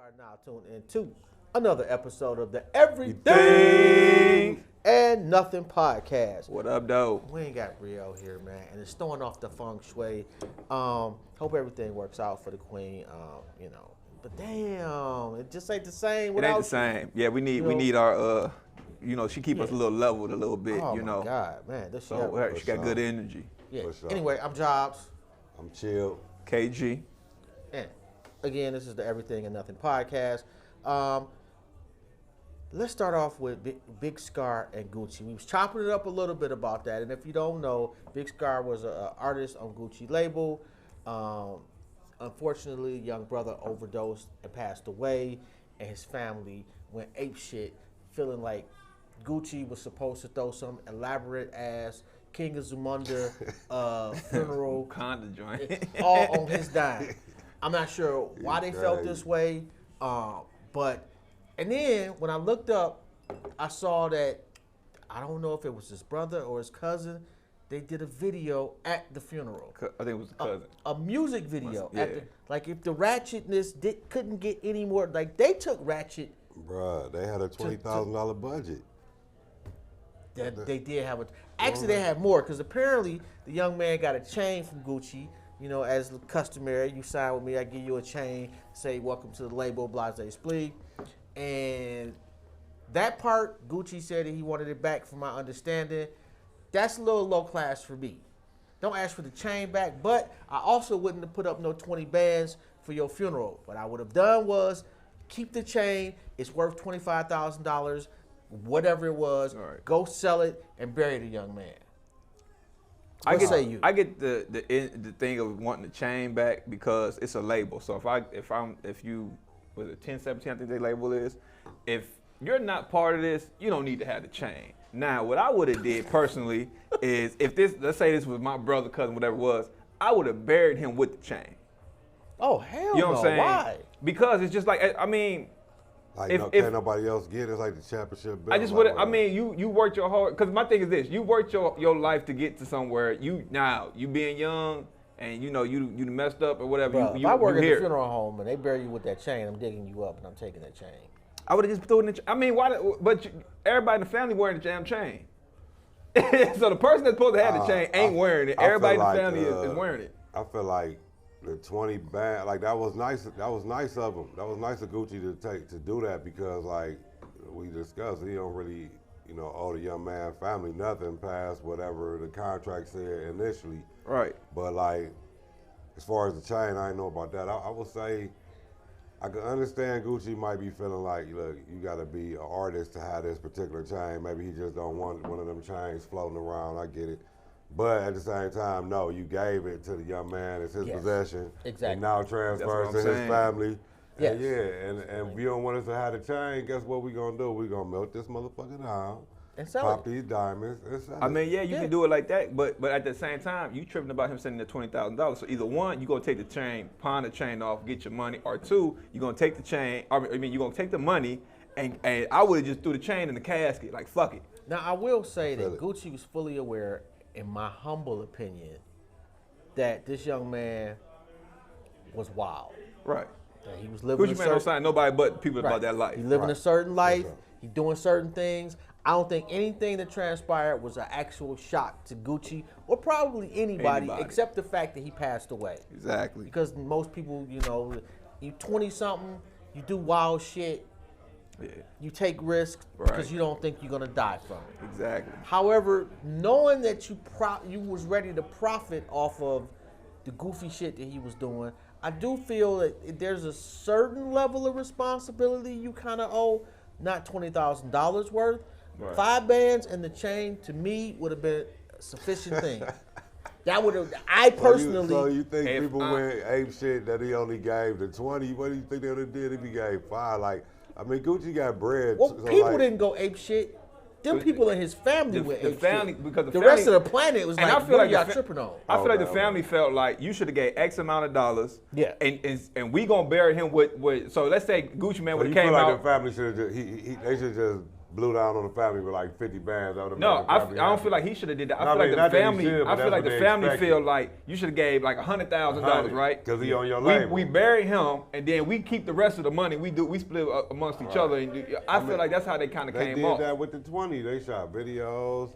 are now tuned into another episode of the Everything and Nothing podcast. What up, though? We ain't got Brielle here, man, and it's throwing off the feng shui. Hope everything works out for the queen. But damn, it just ain't the same. It ain't the same. Yeah, we need our she keep us a little leveled a little bit. Oh my God, man, this so she got good energy. Yeah. Anyway, I'm Jobs. I'm Chill. KG. And again, this is the Everything and Nothing podcast. Let's start off with Big Scar and Gucci. We was chopping it up a little bit about that. And if you don't know, Big Scar was an artist on Gucci label. Unfortunately, young brother overdosed and passed away. And his family went apeshit, feeling like Gucci was supposed to throw some elaborate ass King of Zamunda funeral. Kinda joint. All on his dime. I'm not sure why they felt this way. And then when I looked up, I saw that, I don't know if it was his brother or his cousin, they did a video at the funeral. I think it was the cousin. A music video. Yeah. Like if the ratchetness couldn't get any more, like they took Ratchet. Bruh, they had a $20,000 budget. They did have actually they had more, because apparently the young man got a chain from Gucci. You know, as customary, you sign with me, I give you a chain, say welcome to the label, blase splee. And that part, Gucci said that he wanted it back, from my understanding. That's a little low class for me. Don't ask for the chain back, but I also wouldn't have put up no 20 bands for your funeral. What I would have done was keep the chain. It's worth $25,000, whatever it was. Right. Go sell it and bury the young man. I get the thing of wanting the chain back because it's a label. So if you was it 1017, I think the label is. If you're not part of this, you don't need to have the chain. Now, what I would have did personally is, if this, let's say this was my brother, cousin, whatever it was, I would have buried him with the chain. Oh, hell no. You know what I'm saying? Why? Because it's just like, I mean, can't nobody else get it. It's like the championship belt. I just would. I mean, you worked your hard. Because my thing is this: you worked your life to get to somewhere. You being young and you messed up or whatever. Bro, if I work at the funeral home and they bury you with that chain, I'm digging you up and I'm taking that chain. I would have just threw it in the I mean, why? But everybody in the family wearing the damn chain. So the person that's supposed to have the chain ain't wearing it. Everybody in the family is wearing it. I feel like the 20 band, like that was nice. That was nice of him. That was nice of Gucci to do that, because like we discussed, he don't really owe the young man family nothing past whatever the contract said initially. Right. But like as far as the chain, I ain't know about that. I would say I can understand Gucci might be feeling like, look, you got to be an artist to have this particular chain. Maybe he just don't want one of them chains floating around. I get it. But at the same time, no, you gave it to the young man. It's his possession. Exactly. And now transfers to his family. Yes. And if you don't want us to have the chain, guess what we going to do? We going to melt this motherfucker down. And sell pop it. These diamonds and sell I mean, you can do it like that, but at the same time, you tripping about him sending the $20,000. So either one, you gonna take the chain, pawn the chain off, get your money, or two, you gonna take the chain. You gonna take the money, and I would have just threw the chain in the casket, like fuck it. Now I will say that Gucci was fully aware, in my humble opinion, that this young man was wild. Right. That he was living. Gucci man don't sign nobody but people about that life. He living a certain life. He doing certain things. I don't think anything that transpired was an actual shock to Gucci or probably anybody except the fact that he passed away. Exactly. Because most people, you 20-something, you do wild shit, you take risks because you don't think you're gonna die from it. Exactly. However, knowing that you was ready to profit off of the goofy shit that he was doing, I do feel that there's a certain level of responsibility you kind of owe. Not $20,000 worth. Right. 5 bands and the chain, to me, would have been a sufficient thing. That would have, I personally. So you think people went ape shit that he only gave the 20? What do you think they would have did if he gave 5? Like, I mean, Gucci got bread. Well, so people didn't go ape shit. Them people in his family went ape shit. Because the rest of the planet was like, I feel like y'all tripping on? I feel like the family felt like you should have gave X amount of dollars. Yeah. And we gonna bury him with so let's say Gucci man would have came like out. The family should have they should just blew down on the family with like 50 bands. No, I don't feel like he should have did that. I feel like the family. I feel like the family feel like you should have gave like $100,000, right? Because he on your label. We bury him and then we keep the rest of the money. We split amongst each other. And I feel like that's how they kind of came up. They did that with the 20. They shot videos.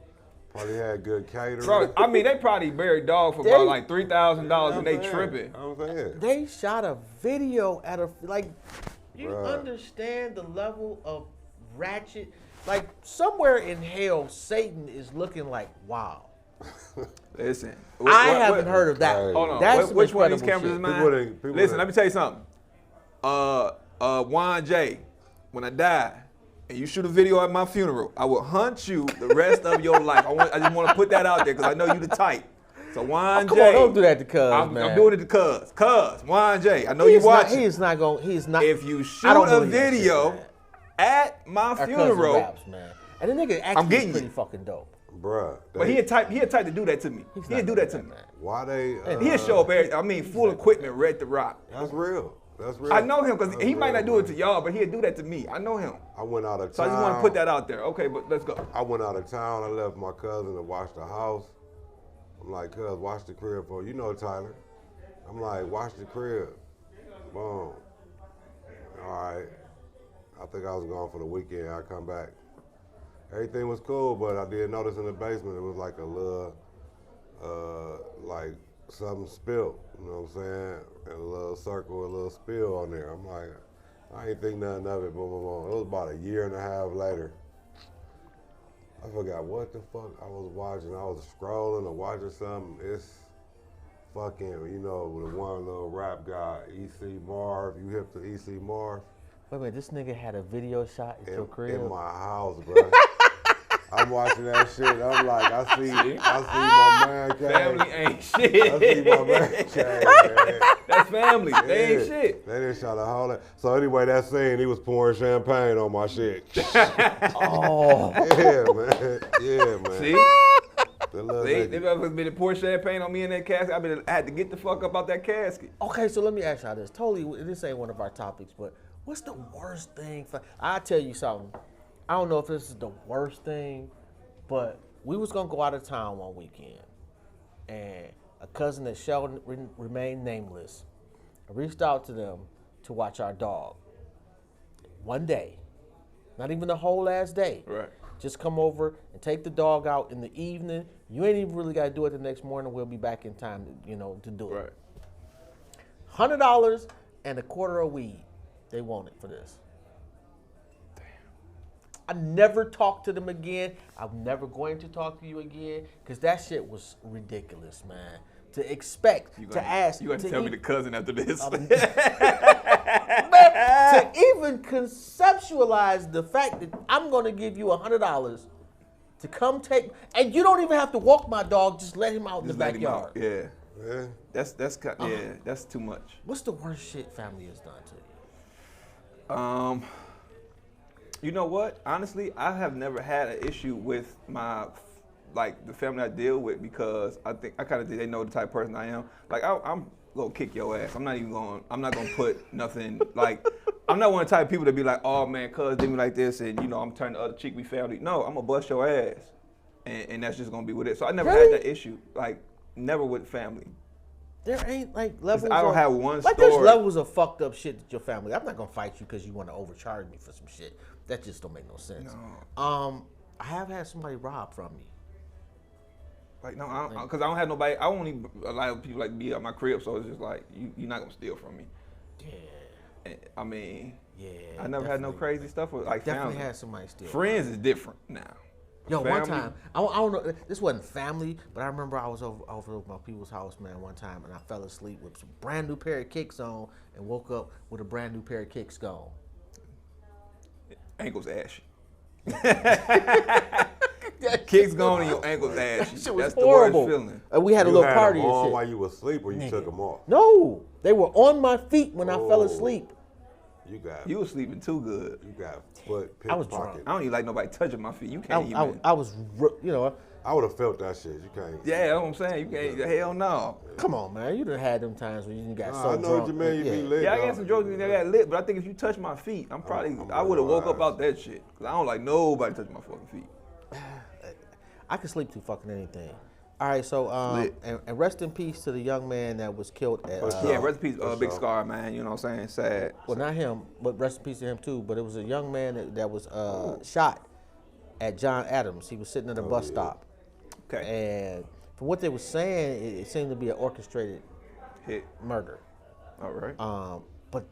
Probably had good catering. Bro, I mean, they probably buried dog for about like $3,000 and they tripping. I'm saying. They shot a video at a like. You understand the level of ratchet? Like somewhere in hell, Satan is looking like, wow. Listen, I haven't heard of that. Hold on. That's Which one of these cameras is mine? Listen, let me tell you something. Juan J, when I die, and you shoot a video at my funeral, I will hunt you the rest of your life. I just want to put that out there because I know you the type. So Juan J. Come on, don't do that to Cuz, man. I'm doing it to Cuz. Juan J, I know you watching. He is not. If you shoot a video at my funeral, raps, man. And the nigga actually pretty fucking dope. Bruh. But he a type to do that to me. He'd do that to me. Why they? He'll show up full equipment, ready to rock. That's real. That's real. I know him because he might not do it to y'all, but he'll do that to me. I know him. I went out of town. So I just want to put that out there. Okay, but let's go. I went out of town. I left my cousin to watch the house. I'm like, cuz, watch the crib for you know Tyler. I'm like, watch the crib. Boom. All right. I think I was gone for the weekend. I come back. Everything was cool, but I did notice in the basement it was like a little, like something spilled. You know what I'm saying? And a little circle, a little spill on there. I'm like, I ain't think nothing of it. Boom, boom, boom. It was about a year and a half later. I forgot what the fuck I was watching. I was scrolling or watching something. It's fucking, you know, the one little rap guy, E.C. Marv. You hip to E.C. Marv? Wait, this nigga had a video shot in your crib? In my house, bro. I'm watching that shit. I'm like, I see my man cave. Family ain't shit. I see my man cave, man. That's family. They ain't shit. They didn't shot a whole lot. So anyway, that scene, he was pouring champagne on my shit. Oh. Yeah, man. See? They ever been to pour champagne on me in that casket? I had to get the fuck up out that casket. Okay, so let me ask y'all this. Totally, this ain't one of our topics, but what's the worst thing? I'll tell you something. I don't know if this is the worst thing, but we was gonna go out of town one weekend, and a cousin that shall remain nameless reached out to them to watch our dog. One day, not even the whole ass day. Right. Just come over and take the dog out in the evening. You ain't even really gotta do it the next morning. We'll be back in time, to do it. Right. $100 and a quarter of weed. They wanted for this. I never talked to them again. I'm never going to talk to you again because that shit was ridiculous, man. To expect, to ask. You got to tell me the cousin after this. Man, to even conceptualize the fact that I'm going to give you $100 to come take, and you don't even have to walk my dog. Just let him out in the backyard. Yeah. That's that's too much. What's the worst shit family has done to you? You know what? Honestly, I have never had an issue with the family I deal with because I think I kind of think they know the type of person I am. Like I'm gonna kick your ass. I'm not gonna put nothing like. I'm not one of the type of people that be like, oh man, cuz did me like this, and I'm turning the other cheek. We family. No, I'm gonna bust your ass, and that's just gonna be with it. So I never had that issue. Like never with family. There ain't levels. I don't have one story. There's levels of fucked up shit with your family. I'm not gonna fight you because you want to overcharge me for some shit. That just don't make no sense. No. I have had somebody rob from me. Like no, because I don't have nobody. I don't even allow people like to be at my crib, so it's just like you're not gonna steal from me. Yeah. I mean, I never had no crazy stuff with like definitely family. Had somebody steal. Friends is different now. Yo, family. One time, I don't know, this wasn't family, but I remember I was over at my people's house, man, one time, and I fell asleep with some brand new pair of kicks on and woke up with a brand new pair of kicks gone. Ankles ashy. Kicks gone and your ankles ashy. That shit was That's horrible. The worst feeling. And we had a little party and shit. While you were asleep or you took them off? No, they were on my feet when I fell asleep. You were sleeping too good. You got foot I was drunk. I don't even like nobody touching my feet. You can't even. I was, I would have felt that shit. You can't. Yeah, that's what I'm saying. You can't. Hell no. Come on, man. You done had them times when you got so I know drunk. what you mean. You be lit. Yeah, I got some jokes that got lit, but I think if you touch my feet, I would have woke up out that shit. Cause I don't like nobody touching my fucking feet. I can sleep through fucking anything. All right, so and rest in peace to the young man that was killed at. Yeah, rest in peace, Big Scar, man. You know what I'm saying? Sad. Well, not him, but rest in peace to him too. But it was a young man that was shot at John Adams. He was sitting at a bus stop. Okay. And from what they were saying, it seemed to be an orchestrated hit murder. All right. But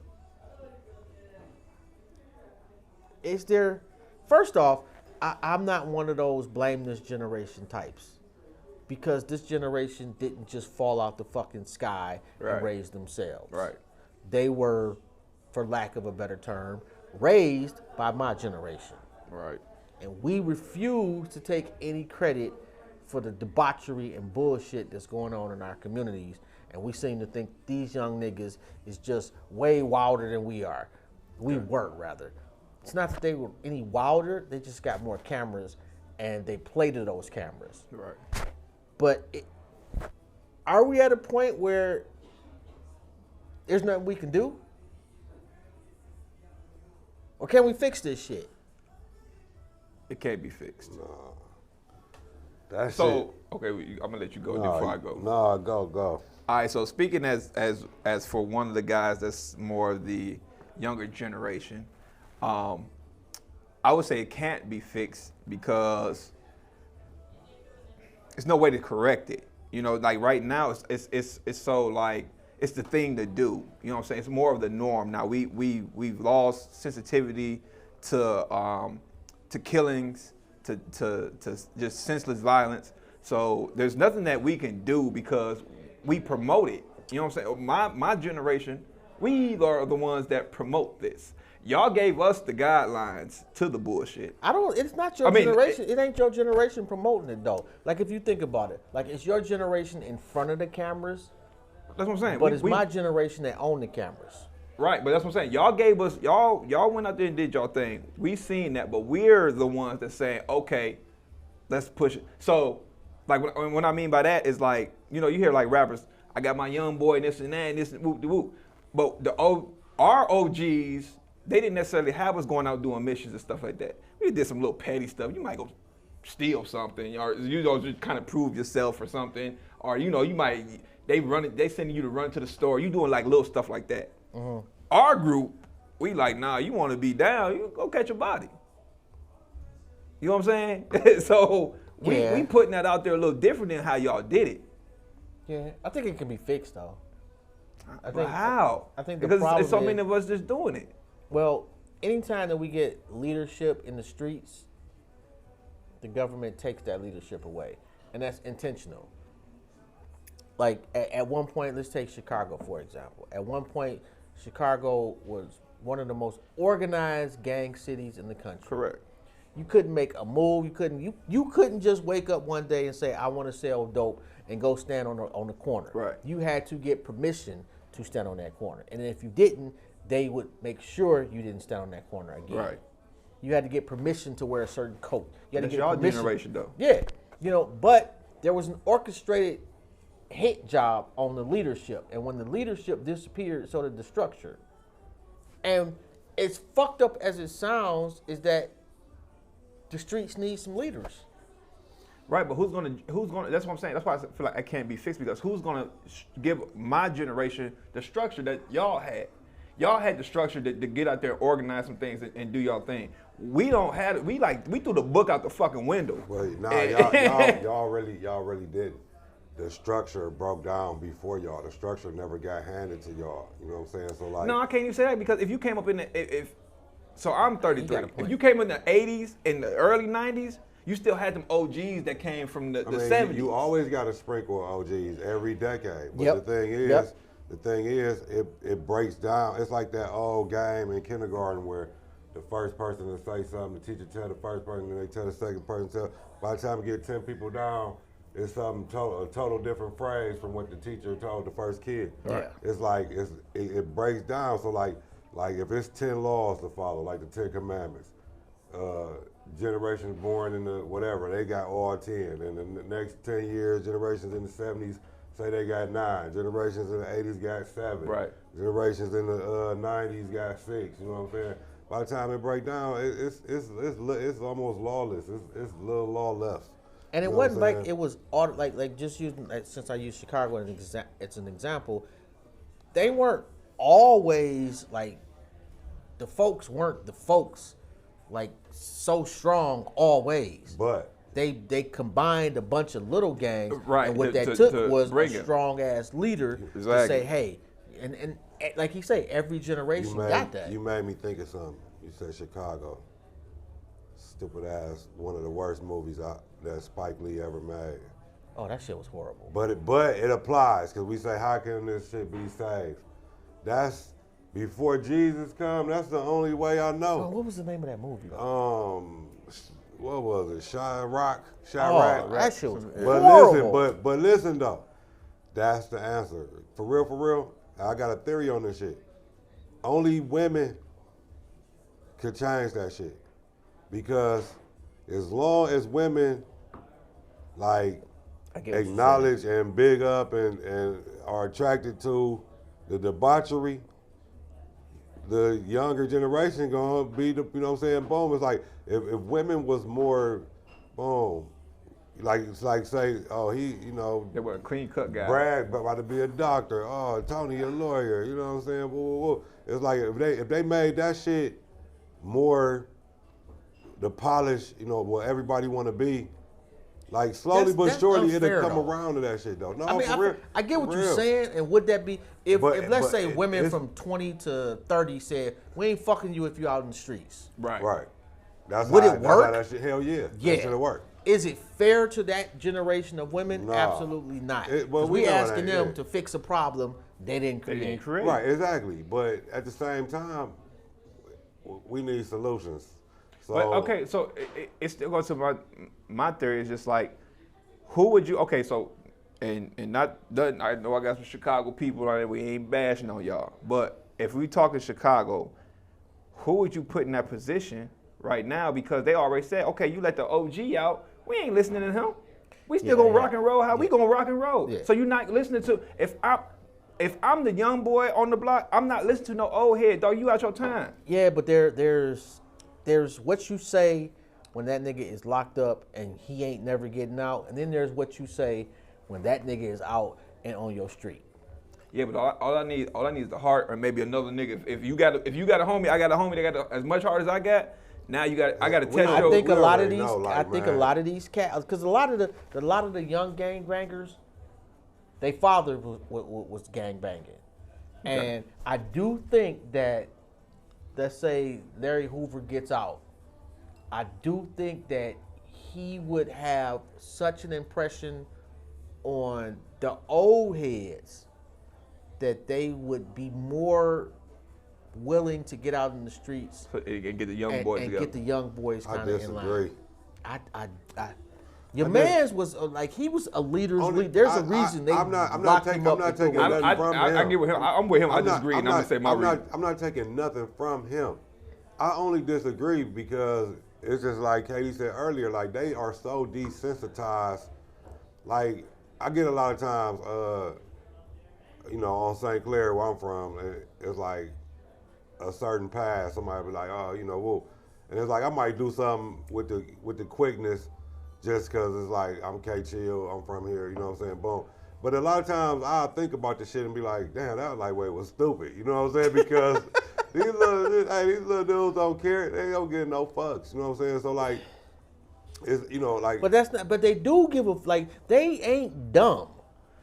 is there? First off, I'm not one of those blame this generation types. Because this generation didn't just fall out the fucking sky and raise themselves. Right. They were, for lack of a better term, raised by my generation. Right. And we refuse to take any credit for the debauchery and bullshit that's going on in our communities. And we seem to think these young niggas is just way wilder than we are. We were, rather. It's not that they were any wilder, they just got more cameras and they play to those cameras. Right. But are we at a point where there's nothing we can do? Or can we fix this shit? It can't be fixed. No. That's so, okay, I'm gonna let you go before I go. No, go. All right, so speaking as for one of the guys that's more of the younger generation, I would say it can't be fixed because there's no way to correct it. You know, like right now, it's so like it's the thing to do. You know what I'm saying? It's more of the norm now. We've lost sensitivity to killings, to just senseless violence. So there's nothing that we can do because we promote it. You know what I'm saying? My generation, we are the ones that promote this. Y'all gave us the guidelines to the bullshit. It's not your generation. It ain't your generation promoting it though. Like if you think about it, like it's your generation in front of the cameras. That's what I'm saying. But it's my generation that own the cameras. Right, but that's what I'm saying. Y'all gave us, y'all went out there and did y'all thing. We seen that, but we're the ones that saying, okay, let's push it. So, like what I mean by that is like, you know, you hear like rappers, I got my young boy and this and that and this and whoop de whoop. But our OGs, they didn't necessarily have us going out doing missions and stuff like that. We did some little petty stuff. You might go steal something, or you know, just kind of prove yourself or something, or you know, you might they sending you to run to the store. You doing like little stuff like that. Mm-hmm. Our group, we like, nah, you want to be down, you go catch a body. You know what I'm saying? So we putting that out there a little different than how y'all did it. Yeah, I think it can be fixed though. But how? I think because it's so many of us just doing it. Well, anytime that we get leadership in the streets, the government takes that leadership away, and that's intentional. Like at one point, let's take Chicago for example. At one point, Chicago was one of the most organized gang cities in the country. Correct. You couldn't make a move. You couldn't just wake up one day and say, I want to sell dope and go stand on the corner. Right. You had to get permission to stand on that corner. And if you didn't, they would make sure you didn't stand on that corner again. Right. You had to get permission to wear a certain coat. You had That's to get y'all permission. generation though. Yeah. You know, but there was an orchestrated hit job on the leadership. And when the leadership disappeared, so did the structure. And as fucked up as it sounds, is that the streets need some leaders. Right, but who's gonna, that's what I'm saying. That's why I feel like I can't be fixed, because who's gonna give my generation the structure that y'all had? Y'all had the structure to get out there, organize some things, and do y'all thing. We don't have it. We threw the book out the fucking window. Well, nah, y'all really didn't. The structure broke down before y'all. The structure never got handed to y'all. You know what I'm saying? So like, no, I can't even say that, because if you came up in the so I'm 33. If you came in the 80s and the early 90s, you still had them OGs that came from the 70s. You always got to sprinkle OGs every decade. But Yep. the thing is, it breaks down. It's like that old game in kindergarten where the first person to say something, the teacher tell the first person, and they tell the second person. By the time you get 10 people down, it's something a total different phrase from what the teacher told the first kid. Right. It's like it breaks down. So like if it's 10 laws to follow, like the 10 Commandments, generations born in the whatever, they got all 10. And in the next 10 years, generations in the 70s say they got 9. Generations in the 80s got 7. Right. Generations in the 90s got 6. You know what I'm saying? By the time it break down, it's almost lawless. It's little law left. And it You know wasn't what I'm like it was like just using since I use Chicago as an example, they weren't always like the folks weren't the folks like so strong always. But they combined a bunch of little gangs, Right, and what to- that to- took to was bring a it. strong ass leader to Exactly. say, hey, and like you say, every generation got that. You made me think of something. You said Chicago. Stupid ass, one of the worst movies that Spike Lee ever made. Oh, that shit was horrible. But it applies because we say, how can this shit be saved? That's before Jesus come. That's the only way I Oh, know. what was the name of that movie? What was it? Chirac. Oh, that shit was But horrible. but listen though, that's the answer. For real, I got a theory on this shit. Only women could change that shit. Because as long as women like I get what you're acknowledge and big up and are attracted to the debauchery, the younger generation gonna be the, you know what I'm saying, boom. It's like if women was more, boom, it's like say, oh, he, you know, They were a clean cut guy. Brad about to be a doctor. Oh, Tony a lawyer. You know what I'm saying? Woo, woo, woo. It's like if they made that shit more the polish, you know, what everybody want to be. Like slowly but that's surely unfair, it'll come though. around to that shit though. No, I mean, for real. I get what For you're real. saying, and would that be if But let's say it- women it's- from 20 to 30 said we ain't fucking you if you out in the streets? Right. Right. That's Would how, it that's work? how that shit, hell yeah. Yeah. That shit'll work. Is it fair to that generation of women? No. Absolutely not. Well, 'Cause we we know it asking ain't, them yeah. to fix a problem they didn't They create. didn't create. Right, exactly. But at the same time, we need solutions. So But okay, so it still goes to my theory is just like, who would you? Okay, so and not doesn't I know I got some Chicago people on there. We ain't bashing on y'all, but if we talking Chicago, who would you put in that position right now? Because they already said, okay, you let the OG out. We ain't listening to him. We still gonna rock and roll how we gonna rock and roll. Yeah. So you're not listening to if I'm the young boy on the block, I'm not listening to no old head, dog. You out your time. Yeah, but there's what you say when that nigga is locked up and he ain't never getting out, and then there's what you say when that nigga is out and on your street. Yeah, but all I need is the heart, or maybe another nigga. If you got a homie, I got a homie that got as much heart as I got. Now I got to test I your. think a we lot of already these, know, like, I think a man. lot of these cats, because a lot of the young gangbangers, their father was gangbanging, and I do think that, let's say Larry Hoover gets out, I do think that he would have such an impression on the old heads that they would be more willing to get out in the streets and get the young and, boys and together. get the young boys I kind of in line. disagree. Your man's was like he was a leader's Only- leader. There's a reason they I'm not locked taking- him up. I'm not and threw taking him nothing away. from I him. get with him. I'm with him. I disagree, and I'm gonna say my reason. I'm not taking nothing from him. I only disagree because it's just like Katie said earlier, like they are so desensitized. Like I get a lot of times, you know, on St. Clair where I'm from, it's like a certain pass. Somebody be like, oh, you know, whoa. And it's like I might do something with the quickness just because it's like I'm K-Chill, I'm from here, you know what I'm saying, boom. But a lot of times I think about this shit and be like, damn, that lightweight was stupid, you know what I'm saying? Because these little dudes don't care, they don't get no fucks, you know what I'm saying? So like, it's, you know, like. But that's not. But they do give a like. They ain't dumb.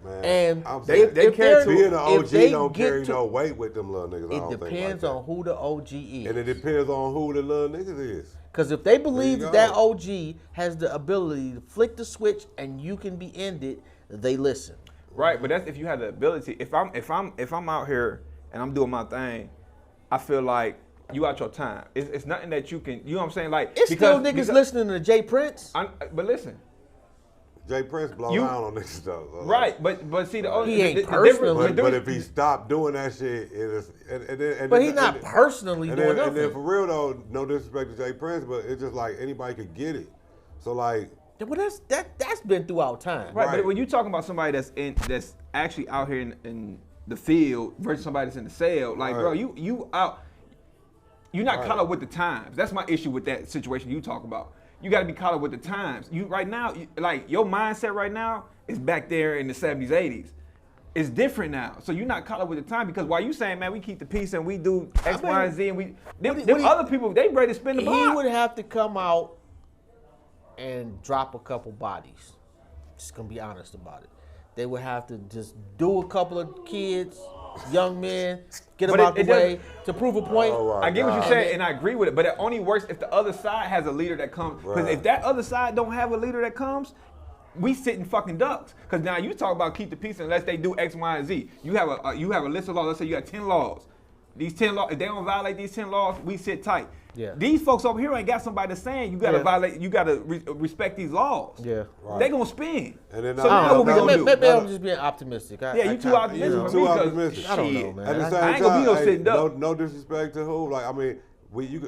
Man, And I'm they saying, care being an if OG they don't get carry to- no weight with them little niggas. I It don't depends think like on who the OG is. that. And it depends on who the little niggas is. Because if they believe There that you that OG has the ability to flick the switch and you can be ended, they listen. Right, but that's if you have the ability. If I'm out here and I'm doing my thing, I feel like you out your time. It's nothing that you can. You know what I'm saying? Like It's still niggas listening to Jay Prince. But listen, Jay Prince blow down on this stuff. So right, but see he ain't personally. But if he stopped doing that shit, but he's not personally doing nothing. And then for real though, no disrespect to Jay Prince, but it's just like anybody could get it. So like, well, that's been throughout time. Right, but when you talking about somebody that's actually out here in the field versus somebody that's in the cell, like bro, you out. You're not caught up with the times. That's my issue with that situation you talk about. You got to be caught up with the times. You right now, like your mindset right now is back there in the 70s, 80s. It's different now. So you're not caught up with the time because while you saying, man, we keep the peace and we do X, Y, and Z, and them other people, they ready to spin the block. He would have to come out and drop a couple bodies. Just gonna be honest about it. They would have to just do a couple of kids, young men, get them out the way to prove a point. I get what you're saying, and I agree with it, but it only works if the other side has a leader that comes. Because if that other side don't have a leader that comes, we sitting fucking ducks. Because now you talk about keep the peace unless they do X, Y, and Z. You have a list of laws. Let's say you got 10 laws. These 10 laws, if they don't violate these 10 laws, we sit tight. Yeah. These folks over here ain't got somebody that's saying you gotta violate, you gotta respect these laws. Yeah. Right. They gonna spin. And then so now what we gonna do? Maybe I'm just being optimistic. You too optimistic. Too optimistic. I don't know, man. At the same I ain't gonna be no sitting duck. No disrespect to who. Like I mean,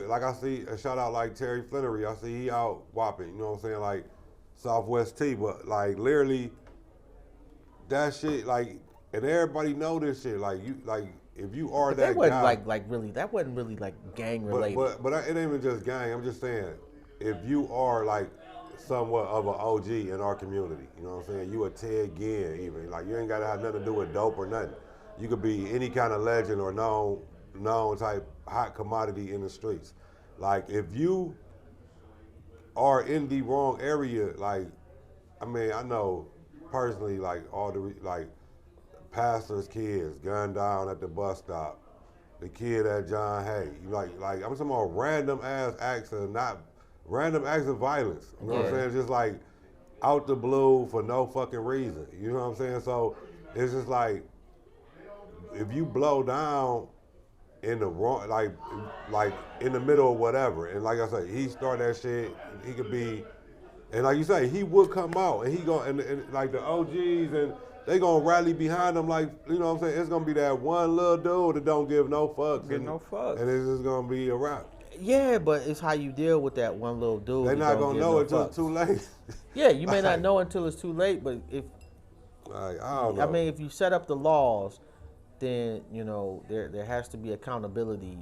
like I see a shout out like Terry Flannery. I see he out whopping. You know what I'm saying? Like Southwest T, but like literally that shit. Like and everybody know this shit. Like you like. If you are but that wasn't guy, that wasn't really like gang related. But it ain't even just gang. I'm just saying, if you are like somewhat of an OG in our community, you know what I'm saying? You a Ted Ginn even. Like you ain't gotta have nothing to do with dope or nothing. You could be any kind of legend or known type hot commodity in the streets. Like if you are in the wrong area, like I mean, I know personally, like all the like. Pastors' kids gunned down at the bus stop. The kid at John Hay. Like I'm talking about random acts of violence. You know what I'm saying? Just like out the blue for no fucking reason. You know what I'm saying? So it's just like if you blow down in the wrong, like in the middle of whatever, and like I said, he started that shit. He could be, and like you say, he would come out and he go and like the OGs and. They gonna rally behind them like, you know what I'm saying? It's gonna be that one little dude that don't give no fucks. And it's just gonna be a wrap. Yeah, but it's how you deal with that one little dude. They're not gonna know until it's too late. Yeah, you may not know until it's too late, but if I don't know. I mean, if you set up the laws, then you know there has to be accountability.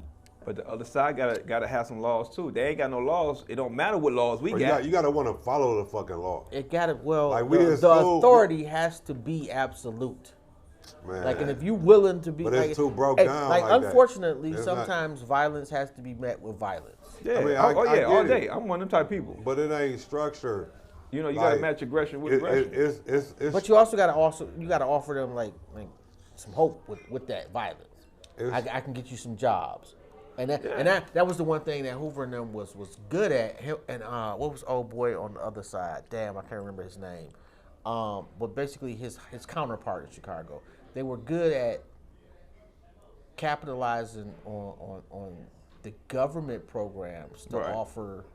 But the other side gotta have some laws too. They ain't got no laws. It don't matter what laws we got. You gotta want to follow the fucking law. It gotta like the authority has to be absolute. Man. Like, and if you willing to be, but it's too broke down. Like unfortunately, sometimes violence has to be met with violence. Yeah, I mean, all day. I'm one of them type of people. But it ain't structured. You know, you gotta match aggression with aggression. It's but you also gotta offer them like some hope with that violence. I can get you some jobs. And that was the one thing that Hoover and them was good at. And what was old boy on the other side? Damn, I can't remember his name. But basically his counterpart in Chicago, they were good at capitalizing on the government programs to offer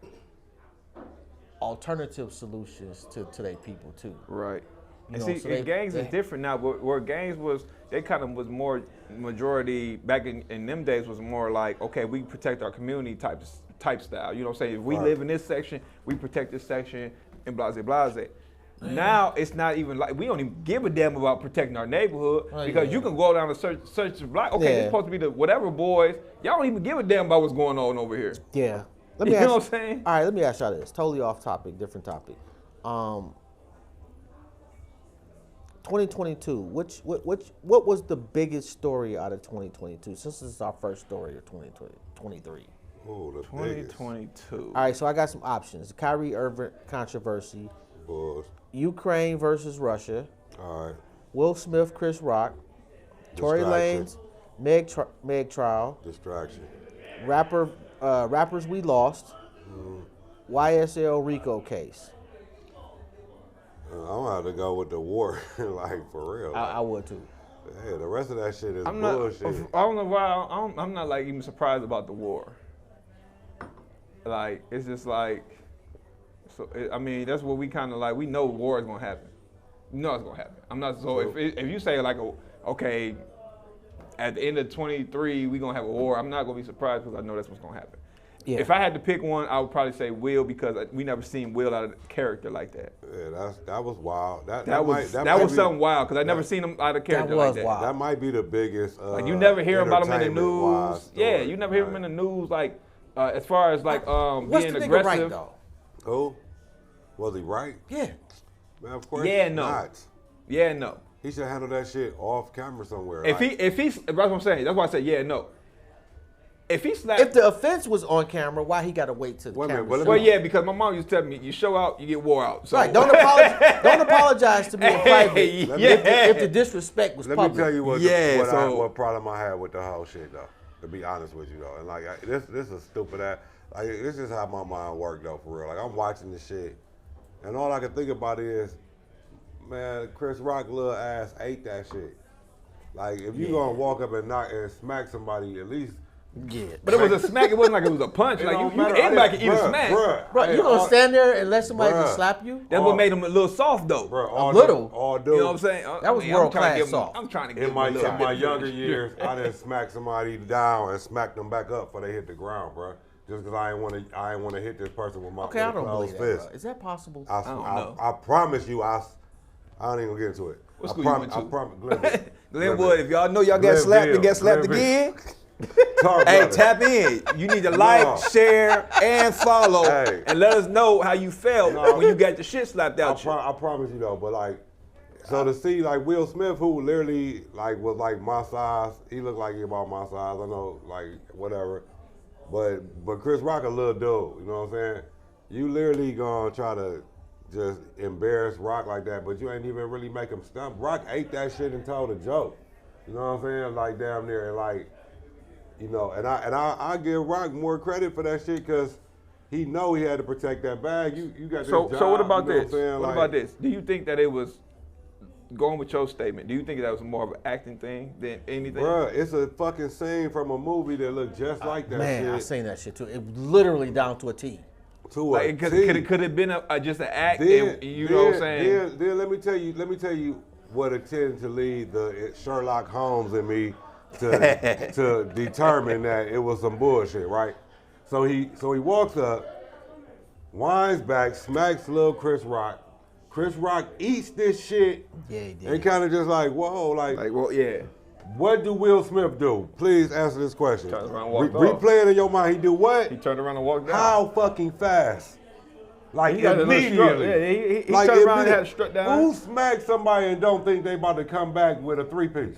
alternative solutions to their people too. Right. And see, gangs is different now. Where gangs was, they kind of was more majority back in them days was more like, okay, we protect our community type style. You know what I'm saying? If we live in this section, we protect this section, and blase blase. Now it's not even like we don't even give a damn about protecting our neighborhood because you can go down and search the block. Okay, it's supposed to be the whatever boys. Y'all don't even give a damn about what's going on over here. Yeah. You know what I'm saying? All right, let me ask y'all this. Totally off topic, different topic. 2022. What was the biggest story out of 2022? Since this is our first story of 2023. Oh, the 2022. All right, so I got some options. The Kyrie Irving controversy. Bulls. Ukraine versus Russia. All right. Will Smith, Chris Rock. Tory Lanez, Meg trial. Distraction. Rappers we lost. YSL Rico case. I'm gonna have to go with the war, like for real. I would too. Yeah, the rest of that shit is bullshit. I don't know why. I'm not like even surprised about the war. Like it's just like So I mean, that's what we kind of like. We know war is gonna happen. You know it's gonna happen. I'm not so if you say like okay, at the end of 23 we gonna have a war. I'm not gonna be surprised because I know that's what's gonna happen. Yeah. If I had to pick one, I would probably say Will because we never seen Will out of character like that. Yeah, that was wild. That was something wild because I never seen him out of character like that. Wild. That might be the biggest. Like you never hear about him in the news. Yeah, you never hear him in the news like as far as like being aggressive. Right, though? Who? Was he right? Yeah. Man, of course. Yeah, no. Not. Yeah, no. He should handle that shit off camera somewhere. If he's that's what I'm saying. That's why I said yeah, no. If the offense was on camera, why he got to wait to the camera? Well, yeah, because my mom used to tell me, you show out, you get wore out. So. Right. Don't apologize to me in private. If the disrespect was public. Let me tell you what problem I had with the whole shit though. To be honest with you though, and like this is stupid ass. Like this is how my mind worked though for real. Like I'm watching this shit, and all I can think about is, man, Chris Rock little ass ate that shit. Like if you gonna walk up and knock and smack somebody, at least. Yeah, but it was a smack. It wasn't like it was a punch. Like anybody can eat a smack. Bro, you gonna stand there and let somebody just slap you? That's what made him a little soft though. Bro, all dude. You know what I'm saying? That was world class soft. I'm trying to get in my younger years, I didn't smack somebody down and smack them back up before they hit the ground, bro. Just because I ain't want to hit this person with my I don't believe fist. That, bro. Is that possible? I don't know. I promise you, I don't even get into it. What school you went to? I promise, Glenwood. If y'all know y'all got slapped and get slapped again. Hey, tap in. You need to like, share, and follow, and let us know how you felt when you got the shit slapped out you. I promise you though, but like, so to see like Will Smith, who literally like was like my size, he looked like he about my size. I know, like whatever, but Chris Rock a little dude. You know what I'm saying? You literally gonna try to just embarrass Rock like that, but you ain't even really make him stump. Rock ate that shit and told a joke. You know what I'm saying? Like damn near and like. You know, and I give Rock more credit for that shit because he know he had to protect that bag. You got this job. So what about this? What about this? Do you think that it was going with your statement? Do you think that was more of an acting thing than anything? Bruh, it's a fucking scene from a movie that looked just like that. Man, shit. I seen that shit too. It literally down to a T. Could it have been just an act? You know what I'm saying? Then let me tell you what intended to lead the Sherlock Holmes in me to determine that it was some bullshit, right? So he walks up, winds back, smacks little Chris Rock. Chris Rock eats this shit, and kind of just like, whoa, like, well, yeah. What do Will Smith do? Please answer this question. Turn around and walk replay it in your mind. He do what? He turned around and walked down. How fucking fast? Like he immediately. Yeah, he turned around and had to strut down. Who smacks somebody and don't think they about to come back with a 3-piece?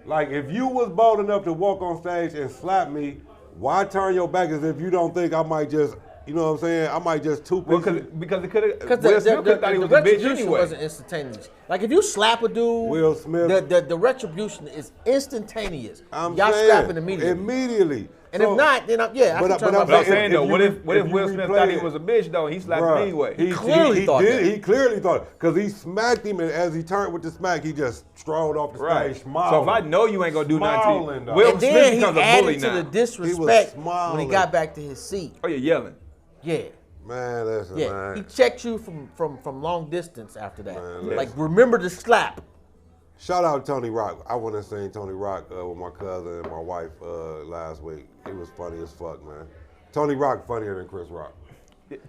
Like, if you was bold enough to walk on stage and slap me, why turn your back as if you don't think I might just, you know what I'm saying? I might just 2 pieces. Well, because it could have. Will Smith thought he was a bitch anyway. Wasn't instantaneous. Like if you slap a dude, Will Smith, the retribution is instantaneous. Y'all slapping immediately. And if not, then But I'm saying though, what if Will Smith thought he was a bitch though? He slapped him anyway. He clearly thought that. He clearly thought it because he smacked him, and as he turned with the smack, he just strolled off the stage smiling. So if I know you ain't gonna do nothing to you, Will Smith becomes a bully now. To the disrespect when he got back to his seat. Oh, you're yelling. Yeah. Man, listen, man. He checked you from long distance after that. Man, like remember the slap. Shout out Tony Rock. I went and seen Tony Rock with my cousin and my wife last week. He was funny as fuck, man. Tony Rock funnier than Chris Rock.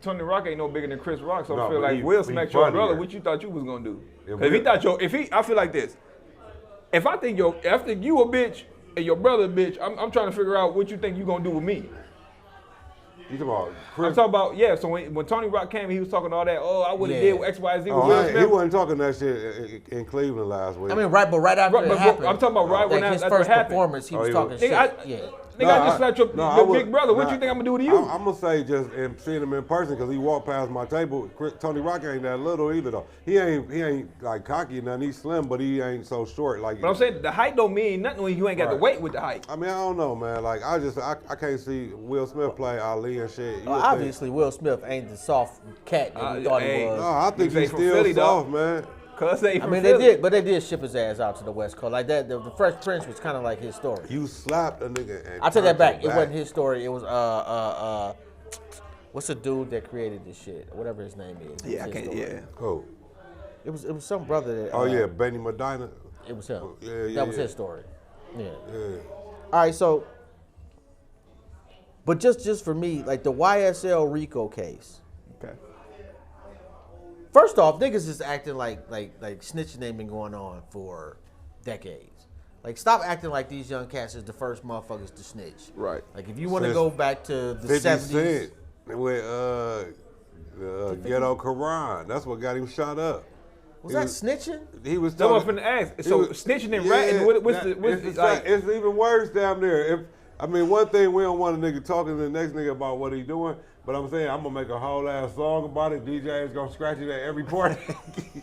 Tony Rock ain't no bigger than Chris Rock, so I feel like Will smacked your brother. What you thought you was gonna do? I feel like this. If I think after you a bitch and your brother a bitch, I'm trying to figure out what you think you gonna do with me. You talking about Chris? I'm talking about, so when Tony Rock came, he was talking all that, I would have did X, Y, Z with Will Smith. He wasn't talking that shit in Cleveland last week. I mean, right after it happened. I'm talking about right when his that first happened. Performance, he was talking shit. Nigga, I just slapped your big brother. What you think I'm gonna do to you? I'm gonna say just in seeing him in person because he walked past my table. Tony Rock ain't that little either though. He ain't like cocky or nothing. He's slim, but he ain't so short. Like, but I'm saying the height don't mean nothing when you ain't got the weight with the height. I mean, I don't know, man. Like I can't see Will Smith play Ali and shit. Obviously, Will Smith ain't the soft cat that we thought he was. No, I think he's still soft, man. They did ship his ass out to the West Coast like that. The Fresh Prince was kind of like his story. You slapped a nigga. And I take that back. It wasn't his story. It was What's the dude that created this shit? Whatever his name is. Yeah, I can't. Yeah. Cool. It was some brother that. Oh yeah, Benny Medina. It was him. Yeah, that was his story. Yeah. Yeah. All right, so. But just for me, like the YSL Rico case. Okay. First off, niggas is acting like snitching ain't been going on for decades. Like, stop acting like these young cats is the first motherfuckers to snitch. Right. Like, if you want to go back to the 50 70s. Cent with Ghetto Quran. That's what got him shot up. Was that snitching? He was So I'm talking. finna ask. So snitching and ratting, It's even worse down there. One thing we don't want a nigga talking to the next nigga about what he doing, but I'm saying I'm gonna make a whole ass song about it. DJ is gonna scratch it at every party.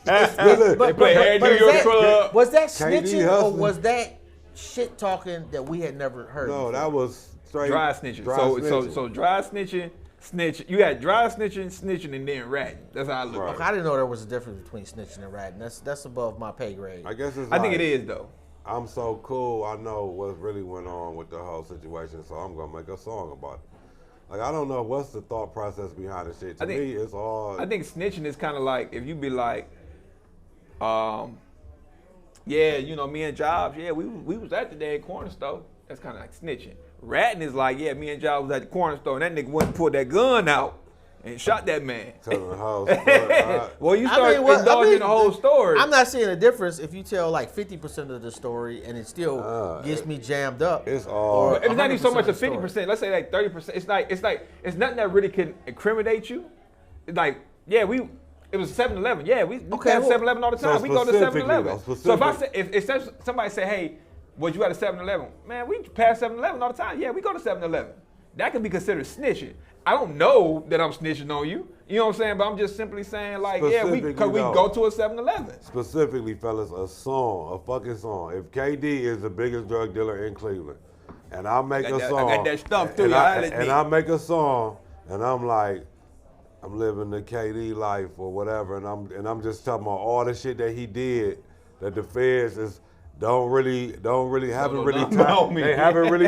They play every New York club. Was that KD snitching or hustling. was that shit talking that we had never heard? No, before? that was straight Dry snitching. So dry snitching, snitching. You had dry snitching, and then ratting. That's how I look. Right. At Okay, I didn't know there was a difference between snitching and ratting. That's above my pay grade. I guess it's I think it is though. I'm so cool, I know what really went on with the whole situation, so I'm gonna make a song about it. Like, I don't know what's the thought process behind the shit. To me, it's all. I think snitching is kind of like if you be like, yeah, you know, me and Jobs, yeah, we was at the damn corner store. That's kind of like snitching. Ratting is like, yeah, me and Jobs was at the corner store, and that nigga went and pulled that gun out and shot that man. Telling the whole story. Well, you start indulging the whole story. I'm not seeing a difference if you tell like 50% of the story and it still gets me jammed up. It's all. It's not even so much of a the 50%. Let's say like 30%. It's nothing that really can incriminate you. It's like, yeah, it was 7-Eleven. Yeah, we pass 7-Eleven all the time. So we go to 7-Eleven. though, So if somebody say, hey, was you at a 7-Eleven? Man, we pass 7-Eleven all the time. Yeah, we go to 7-Eleven. That can be considered snitching. I don't know that I'm snitching on you. You know what I'm saying? But I'm just simply saying, like, yeah, because we go to a 7-Eleven. Specifically, fellas, a fucking song. If KD is the biggest drug dealer in Cleveland, and I make a song. I got that stuff too. And I make a song, and I'm like, I'm living the KD life or whatever, and I'm just talking about all the shit that he did, that the feds haven't really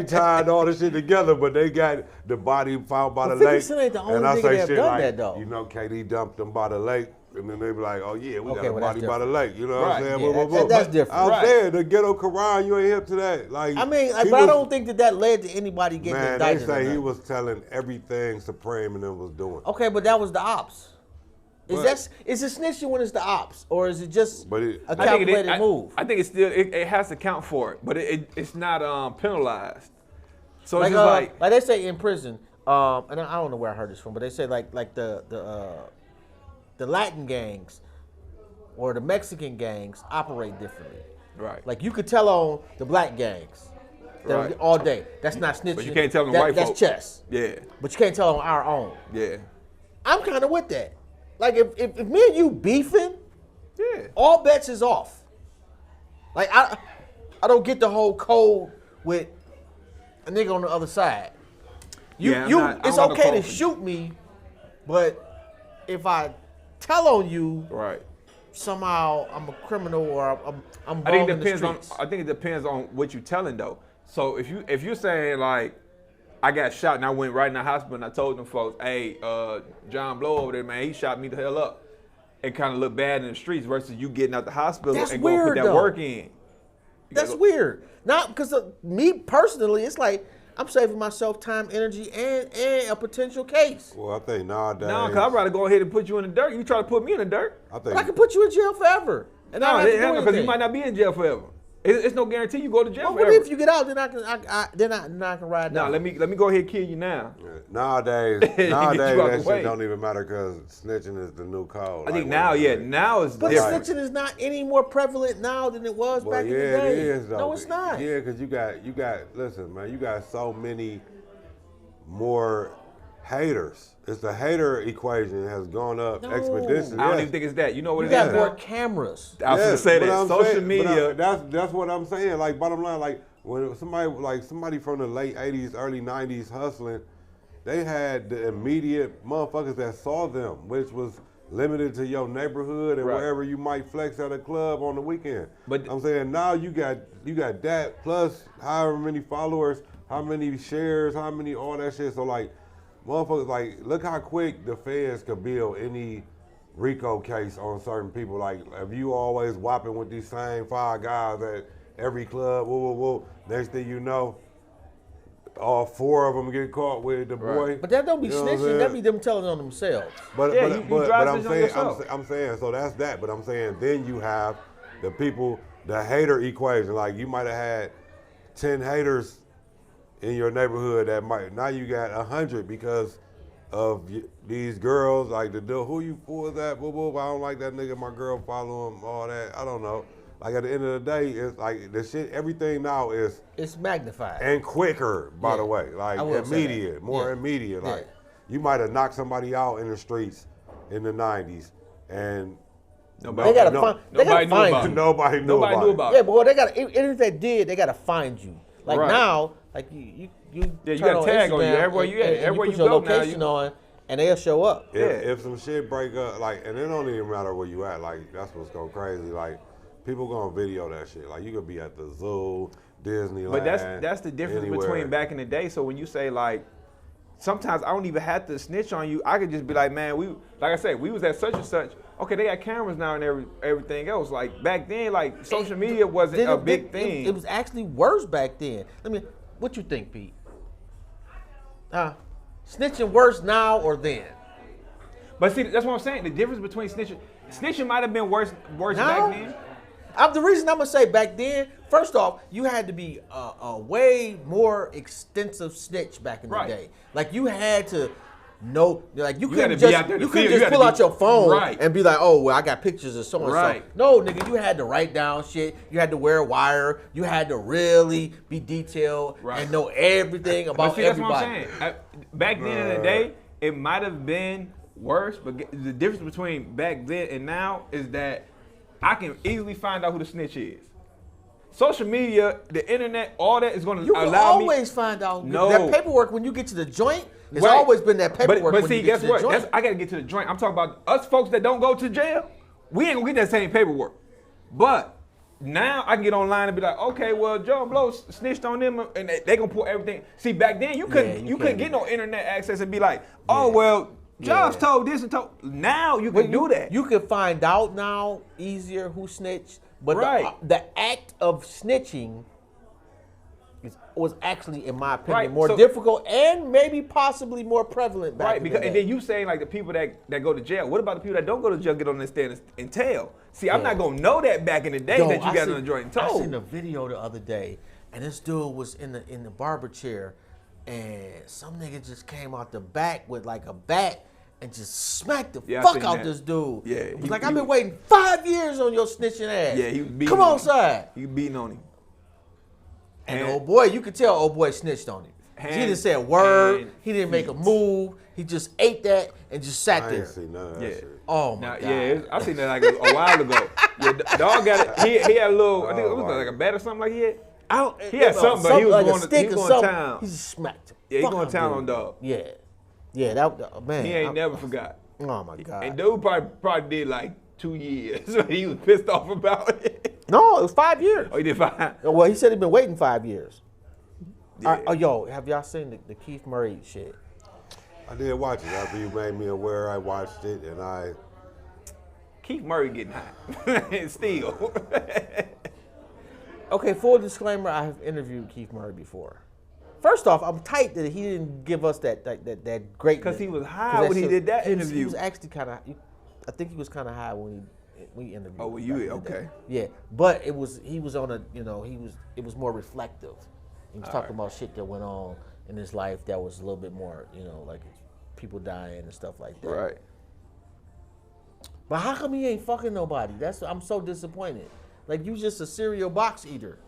tied all the shit together, but they got the body found by the lake. Ain't the only and I nigga say that shit done like, that, though. you know, KD dumped them by the lake, and then they be like, oh yeah, we got a well, body by the lake. You know what I'm saying? Yeah, that's different. I'm saying the Ghetto Quran, you ain't hip to that. Like, I mean, but I don't think that led to anybody getting indicted. Man, they say he was telling everything Supreme and them was doing. Okay, but that was the ops. Is it snitching when it's the ops, or is it just a calculated move? I think it's still it has to count for it, but it's not penalized. So like, it's just like they say in prison, and I don't know where I heard this from, but they say like the Latin gangs or the Mexican gangs operate differently. Right. Like you could tell on the black gangs Right. all day. That's not snitching. But you can't tell on white That's folks. chess. Yeah. But you can't tell on our own. Yeah. I'm kind of with that. Like if me and you beefing, Yeah. all bets is off. Like I don't get the whole code with a nigga on the other side. It's okay to shoot me, but if I tell on you, Right. somehow I'm a criminal or I'm I think in it the depends streets. I think it depends on what you're telling though. So if you're saying like I got shot and I went right in the hospital and I told them folks, hey, John Blow over there, man, he shot me the hell up. It kind of look bad in the streets versus you getting out the hospital That's and going to put weird, that though. work in. That's weird. Not because me personally, it's like I'm saving myself time, energy, and a potential case. Well, I think nowadays. No, because I'd rather go ahead and put you in the dirt. You try to put me in the dirt. I think But I can put you in jail forever. And I don't have to do because you anything. might not be in jail forever. It's no guarantee you go to jail Well, what forever. if you get out? Then I can ride No, down. let me go ahead and kill you now. Nowadays, Get you out that the shit way. don't even matter because snitching is the new code. I think now it's But different. snitching is not any more prevalent now than it was back in the yeah, day. it is though. No, it's not. Yeah, because you got. Listen, man, you got so many more haters. It's the hater equation has gone up No. exponentially. I don't even think it's that. You know what You it is got more now? cameras. I was going to say but that. I'm Social saying- media. That's what I'm saying. Like bottom line, like when somebody from the late '80s, early '90s hustling, they had the immediate motherfuckers that saw them, which was limited to your neighborhood and Right. wherever you might flex at a club on the weekend. But- I'm saying now you got that plus however many followers, how many shares, how many all that shit. So like motherfuckers, like, look how quick the feds could build any RICO case on certain people. Like, if you always whopping with these same 5 guys at every club, next thing you know, all 4 of them get caught with the boy. But that don't be snitching. That be them telling on themselves. But I'm saying, so that's that. But I'm saying, then you have the people, the hater equation. Like, you might have had 10 haters in your neighborhood that now you got 100 because of these girls. Like, who you for that? I don't like that nigga. My girl follow him. All that. I don't know. Like, at the end of the day, it's like the shit. Everything now is it's magnified and quicker. By the way, like immediate, more immediate. Like, you might have knocked somebody out in the streets in the '90s, and nobody knew about it. Nobody knew about it. Yeah, but they got. Even if they did, they got to find you. Like now, like you got a tag on you everywhere you at. Everywhere you go now, you on, and they'll show up. If some shit break up, like, and it don't even matter where you at. Like, that's what's going crazy. Like, people gonna video that shit. Like, you could be at the zoo, Disneyland. But that's the difference between back in the day. So when you say, like, sometimes I don't even have to snitch on you. I could just be like, man, like I said, we was at such and such. Okay, they got cameras now and everything else. Like, back then, like, social media wasn't a big thing. It was actually worse back then. What you think, Pete? Snitching worse now or then? But see, that's what I'm saying. The difference between snitching might have been worse back then. The reason I'm gonna say back then, first off, you had to be a way more extensive snitch back in the day. Like, you had to know, like, you couldn't just pull out your phone and be like, oh, well, I got pictures of so and so. No, nigga, you had to write down shit. You had to wear wire. You had to really be detailed and know everything about everybody. That's what I'm saying. Back then in the day, it might have been worse, but the difference between back then and now is that I can easily find out who the snitch is. Social media, the internet, all that is going to allow me. You can always find out. No. That paperwork, when you get to the joint, it's always been that paperwork. But see, guess what? I got to get to the joint. I'm talking about us folks that don't go to jail. We ain't going to get that same paperwork. But now I can get online and be like, okay, well, Joe Blow snitched on them, and they going to pull everything. See, back then, you couldn't get no internet access and be like, oh, well, Josh told this and told. Now you can do that. You can find out now easier who snitched, but the act of snitching was actually, in my opinion, more difficult and maybe possibly more prevalent back in the day. And then you saying, like, the people that go to jail. What about the people that don't go to jail get on the stand and tell? See, I'm not gonna know that back in the day that you got on the joint and told. I seen a video the other day, and this dude was in the barber chair, and some nigga just came out the back with like a bat and just smacked the fuck out this dude. Yeah, he was like, I've been waiting 5 years on your snitching ass. Yeah, he was beating Come on, side. He was beating on him. And old boy, you could tell old boy snitched on him. He didn't say a word. He didn't make a move. He just ate that and just sat there. I ain't seen none of that shit. Oh my God. Yeah, I seen that like a while ago. Yeah, dog got it. He had a little, I think it was like a bat or something like he had. He had something, but he was going to town. He just smacked him. Yeah, he going to town on dog. Yeah. Yeah, that man. He ain't never forgot. Oh my God. And dude probably did like 2 years. He was pissed off about it. No, it was 5 years. Oh, he did 5? Well, he said he'd been waiting 5 years. Yeah. Yo, have y'all seen the Keith Murray shit? I did watch it. After you made me aware, I watched it, and Keith Murray getting high. Still. Okay, full disclaimer, I have interviewed Keith Murray before. First off, I'm tight that he didn't give us that great. Because he was high when he did that interview. He was actually kind of, I think he was kind of high when we interviewed. Oh, well, you okay? Yeah, but he was on a, it was more reflective. He was talking about shit that went on in his life that was a little bit more, like people dying and stuff like that. Right. But how come he ain't fucking nobody? I'm so disappointed. Like, you just a cereal box eater.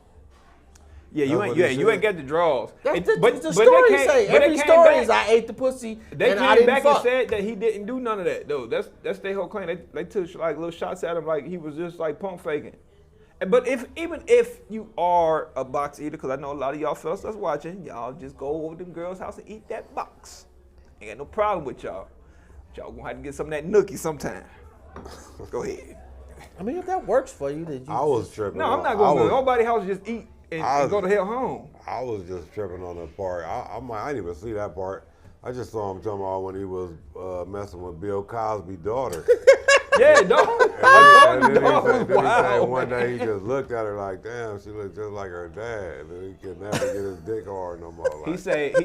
Yeah, you ain't get the draws. That's the story say. Every story is I ate the pussy they and I didn't back fuck. and said that he didn't do none of that though. That's their whole claim. They took like little shots at him like he was just like pump faking. But even if you are a box eater, because I know a lot of y'all fellas that's watching, y'all just go over to the girl's house and eat that box. Ain't got no problem with y'all. Y'all gonna have to get some of that nookie sometime. Go ahead. I mean, if that works for you, then I was tripping. No, I'm not going to nobody's house just eat and go to hell home. I was just tripping on the part. I didn't even see that part. I just saw him talking about when he was messing with Bill Cosby's daughter. Yeah, dog. And then he said one day he just looked at her like, damn, she looked just like her dad. And then he could never get his dick hard no more. Like. He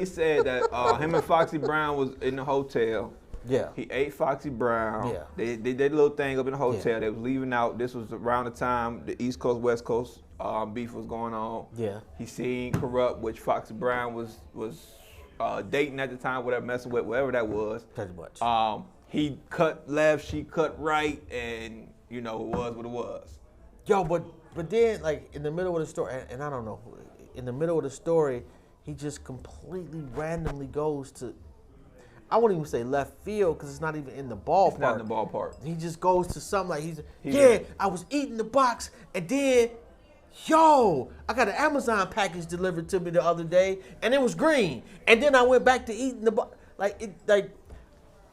said that him and Foxy Brown was in the hotel. Yeah. He ate Foxy Brown. Yeah. They did a little thing up in the hotel. Yeah. They was leaving out. This was around the time the East Coast, West Coast beef was going on. Yeah. He seen Corrupt, which Foxy Brown was dating at the time, whatever, messing with, whatever that was. Pretty much. He cut left, she cut right, and it was what it was. Yo, but then like in the middle of the story, and I don't know, in the middle of the story, he just completely randomly goes to, I wouldn't even say left field because it's not even in the ballpark. It's not in the ballpark. He just goes to something like I was eating the box and then, I got an Amazon package delivered to me the other day and it was green. And then I went back to eating the box.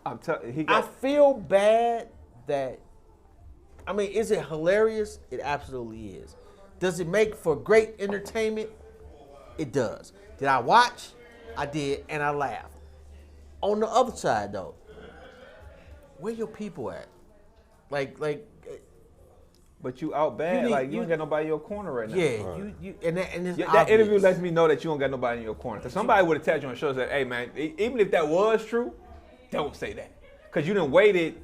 I feel bad that, is it hilarious? It absolutely is. Does it make for great entertainment? It does. Did I watch? I did, and I laughed. On the other side, though, where your people at? But you out bad, you ain't got nobody in your corner right now. Yeah, right. and it's that interview lets me know that you don't got nobody in your corner. Cause somebody would have tapped you on the shoulder and said, "Hey man, even if that was true, don't say that, cause you done waited."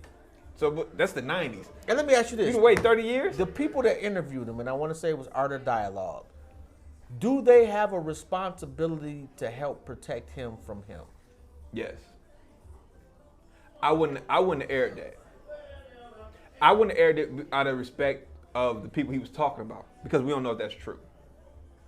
So that's the '90s. And let me ask you this: you done wait 30 years? The people that interviewed him, and I want to say it was Art of Dialogue, do they have a responsibility to help protect him from him? Yes. I wouldn't have aired that. I wouldn't have aired it out of respect of the people he was talking about because we don't know if that's true.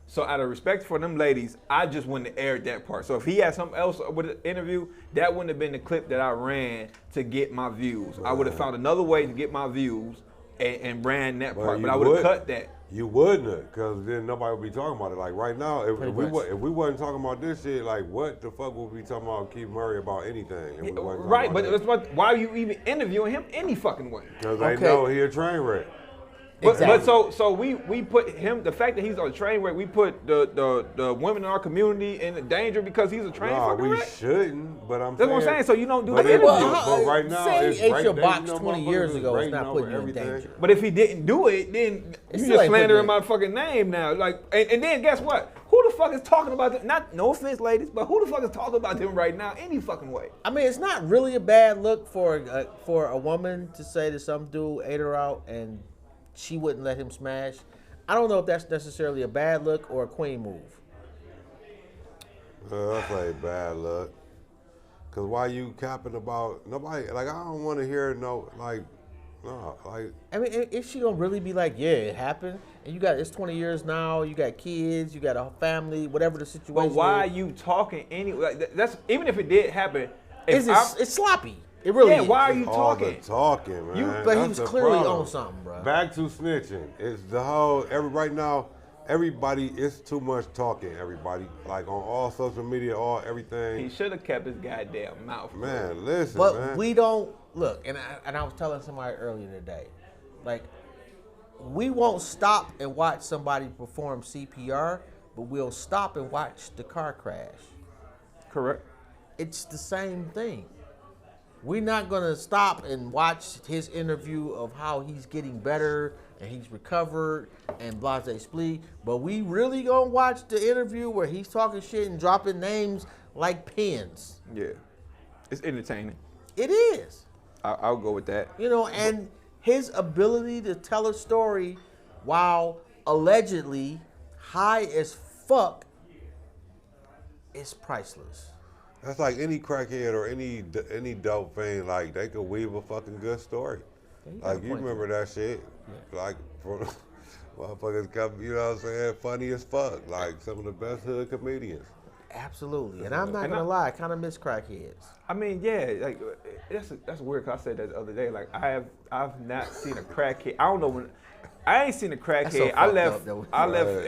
So out of respect for them ladies, I just wouldn't have aired that part. So if he had something else with the interview, that wouldn't have been the clip that I ran to get my views. Right. I would have found another way to get my views and ran that part, but I would have cut that. You wouldn't have, because then nobody would be talking about it. Like right now, if we wasn't talking about this shit, like what the fuck would we be talking about Keith Murray about anything? Right, but why are you even interviewing him any fucking way? Because they know he a train wreck. But so we put him, the fact that he's on a train wreck, we put the women in our community in danger because he's a train fucking wreck? We shouldn't, but I'm That's saying. what I'm saying, so you don't do that. But right now, saying he ate your box 20 years ago is not putting you in danger. But if he didn't do it, then you just slandering my fucking name now. Like, and then guess what? Who the fuck is talking about them? No offense, ladies, but who the fuck is talking about them right now any fucking way? It's not really a bad look for a woman to say that some dude ate her out and she wouldn't let him smash. I don't know if that's necessarily a bad look or a queen move. I'll say bad luck. Cause why you capping about nobody? Like I don't want to hear if she gonna really be like, yeah, it happened, and it's 20 years now, you got kids, you got a family, whatever the situation. But why are you talking anyway? That's even if it did happen. It's sloppy. It really is. Why are you talking? Talking, man. But he was clearly on something, bro. Back to snitching. It's the whole right now. Everybody, it's too much talking. Everybody, like on all social media, everything. He should have kept his goddamn mouth. Man, listen, but we don't look. And I was telling somebody earlier today, like we won't stop and watch somebody perform CPR, but we'll stop and watch the car crash. Correct. It's the same thing. We're not gonna stop and watch his interview of how he's getting better and he's recovered and blase splee, but we really gonna watch the interview where he's talking shit and dropping names like pins. Yeah, it's entertaining. It is. I'll go with that. And his ability to tell a story while allegedly high as fuck is priceless. That's like any crackhead or any dope fiend, like they could weave a fucking good story. Like you remember that shit? Yeah. Like motherfuckers come, you know what I'm saying? Funny as fuck. Like some of the best hood comedians. Absolutely. And I'm not gonna lie, I kinda miss crackheads. Like that's weird cause I said that the other day. Like I've not seen a crackhead. I don't know when I ain't seen a crackhead. So I left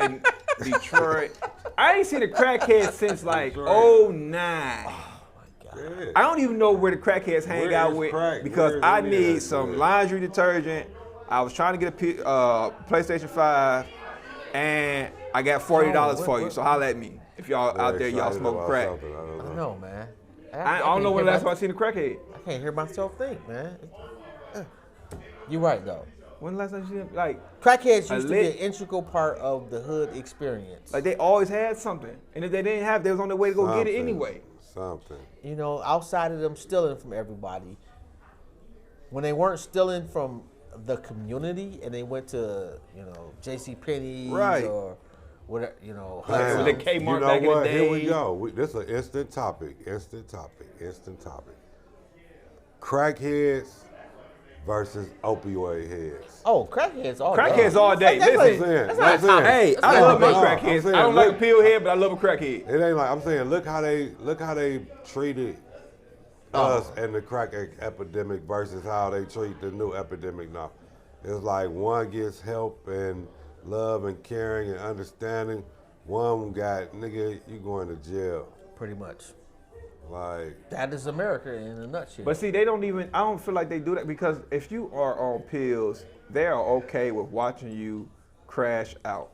in Detroit. I ain't seen a crackhead since like 09. Oh my God. Yeah. I don't even know where the crackheads hang out with because I need some laundry detergent. I was trying to get a PlayStation 5 and I got $40 for you. So holla at me if y'all out there, y'all smoke crack. I don't know, man. I don't know when the last time I seen a crackhead. I can't hear myself think, man. You're right though. When the last time you seen like crackheads used to be an integral part of the hood experience. Like they always had something, and if they didn't have, they was on their way to go get it anyway. Something. You know, outside of them stealing from everybody, when they weren't stealing from the community and they went to, J.C. Penney's or whatever, the Kmart you know back in the day. Here we go. This is an instant topic. Crackheads versus opioid heads. Oh, crackheads all day. Crackheads all day. Listen, hey, I love my crackheads. I don't like a pill head, but I love a crackhead. It ain't like I'm saying. Look how they treated us and the crack epidemic versus how they treat the new epidemic now. It's like one gets help and love and caring and understanding. One got, nigga, you going to jail. Pretty much. Like that is America in a nutshell. But see, I don't feel like they do that because if you are on pills, they are okay with watching you crash out.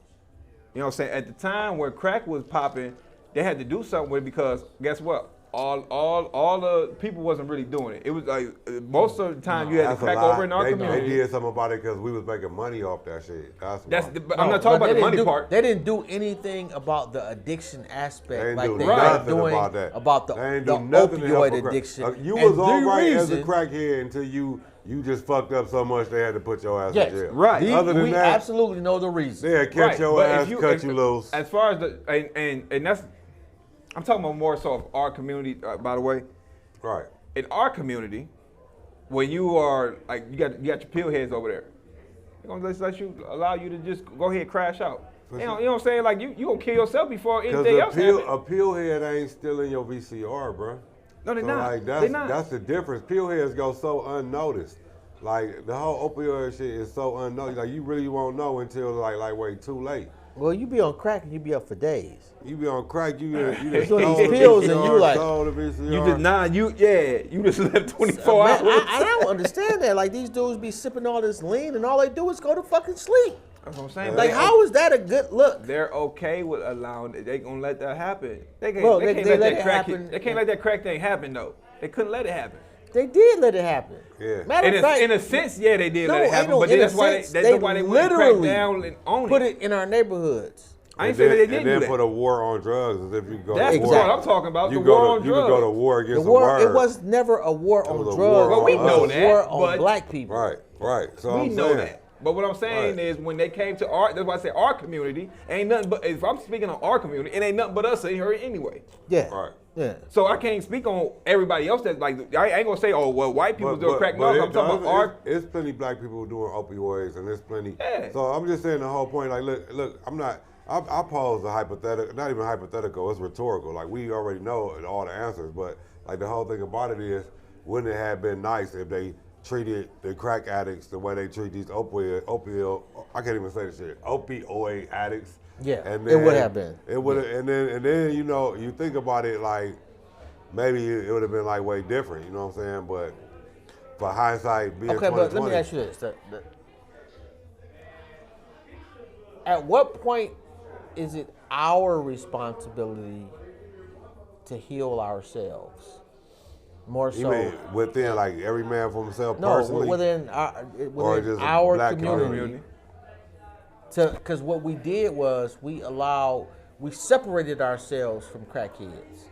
You know what I'm saying? At the time where crack was popping, they had to do something with it because guess what? All the people wasn't really doing it. It was like most of the time you had to crack over in our community. They did something about it because we was making money off that shit. But I'm not talking about the money part. They didn't do anything about the addiction aspect like they were doing about the opioid addiction. You was all right as a crackhead until you just fucked up so much they had to put your ass in jail. Right. Other than we that, absolutely know the reason. They catch your ass, cut you loose. As far as and that's. I'm talking about more so of our community, by the way. Right. In our community, when you are like you got your pill heads over there, they're gonna allow you to just go ahead and crash out. You know what I'm saying? Like you gonna kill yourself before anything else happens. A pill head ain't stealing your VCR, bro. No, they're not. Like that's the difference. Pill heads go so unnoticed. Like the whole opioid shit is so unnoticed. Like you really won't know until like way too late. Well, you be on crack and you be up for days. You be on crack, you just doing these pills and you like you just left 24 hours. I don't understand that. Like these dudes be sipping all this lean and all they do is go to fucking sleep. That's what I'm saying. Like how is that a good look? They're okay with allowing it. They gonna let that happen. They can't let that crack thing happen though. They couldn't let it happen. They did let it happen. Yeah. Matter of fact, in a sense, yeah, they did let it happen. But that's why they went crack down and own it. Put it in our neighborhoods. I ain't saying they didn't do that. And then put a war on drugs as if you go That's to war. what I'm talking about, the war on drugs. You could go to war against the war. The It was never a war on drugs. Well, we know that. War on black people. Right. So we know that. But what I'm saying is when they came to that's why I say our community, ain't nothing but, if I'm speaking on our community, it ain't nothing but us in here anyway. Yeah. Right. Yeah. So I can't speak on everybody else that's like, I ain't gonna say, oh, well, white people do crack. No, I'm talking about It's plenty black people doing opioids and there's plenty. Yeah. So I'm just saying the whole point, like, look, I pose a hypothetical, not even hypothetical, it's rhetorical. Like we already know all the answers, but like the whole thing about it is, wouldn't it have been nice if they treated the crack addicts the way they treat these opioid I can't even say this shit, opioid addicts. Yeah, and then, it would have been. It would have, and then you think about it like maybe it would have been like way different. You know what I'm saying? But for hindsight being 2020. Okay, but let me ask you this: at what point is it our responsibility to heal ourselves? More so, you mean within like every man for himself personally? No, within our community. Because what we did was we separated ourselves from crackheads.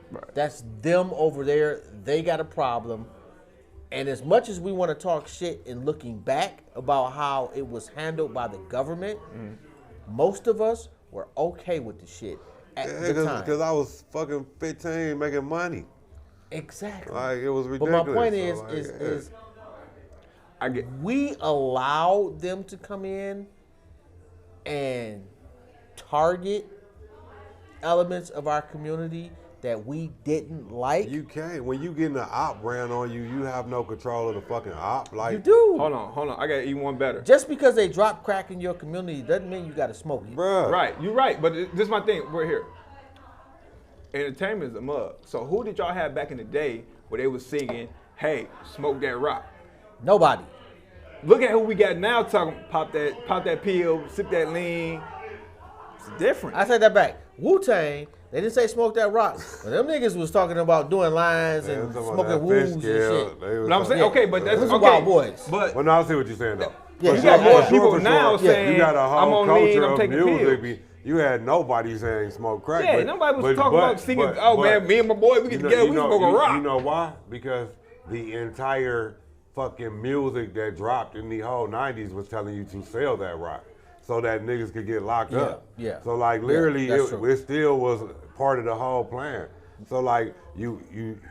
Right. That's them over there. They got a problem. And as much as we want to talk shit and looking back about how it was handled by the government, most of us were okay with the shit at the time. Because I was fucking 15 making money. Exactly. Like it was ridiculous. But my point is we allowed them to come in and target elements of our community that we didn't like. You can't. When you getting an op ran on you, you have no control of the fucking op. Like you do. Hold on. I got even one better. Just because they drop crack in your community doesn't mean you got to smoke it. Bruh. Right. You're right. But this is my thing. We're here. Entertainment is a mug. So who did y'all have back in the day where they was singing, "Hey, smoke that rock"? Nobody. Look at who we got now talking, pop that pill, sip that lean. It's different. I take that back. Wu-Tang, They didn't say smoke that rock. But them niggas was talking about doing lines and smoking woos and shit. But I'm saying, okay, but that's okay. Wild Boys. Well, no, I see what you're saying, though. Yeah, you got more people now saying, you got a I'm whole on culture lean, I'm of taking music. pills. You had nobody saying smoke crack. Yeah, nobody was talking about singing, man, me and my boy, we get together, we smoke a rock. You know why? Because the entire fucking music that dropped in the whole 90s was telling you to sell that rock so that niggas could get locked up. Yeah. So, like, literally, it still was part of the whole plan. So, like, you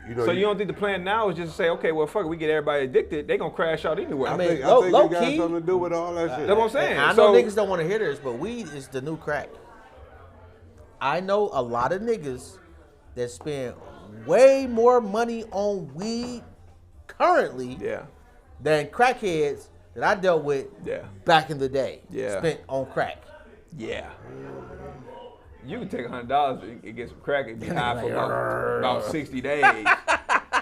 know. So you don't think the plan now is just to say, okay, well, fuck it, we get everybody addicted, they gonna crash out anyway. I mean, I think low it got key, something to do with all that shit. That's what I'm saying. I know niggas don't want to hear this, but weed is the new crack. I know a lot of niggas that spend way more money on weed currently than crackheads that I dealt with back in the day. Spent on crack. Yeah. You can take $100 and get some crack and be high for about 60 days.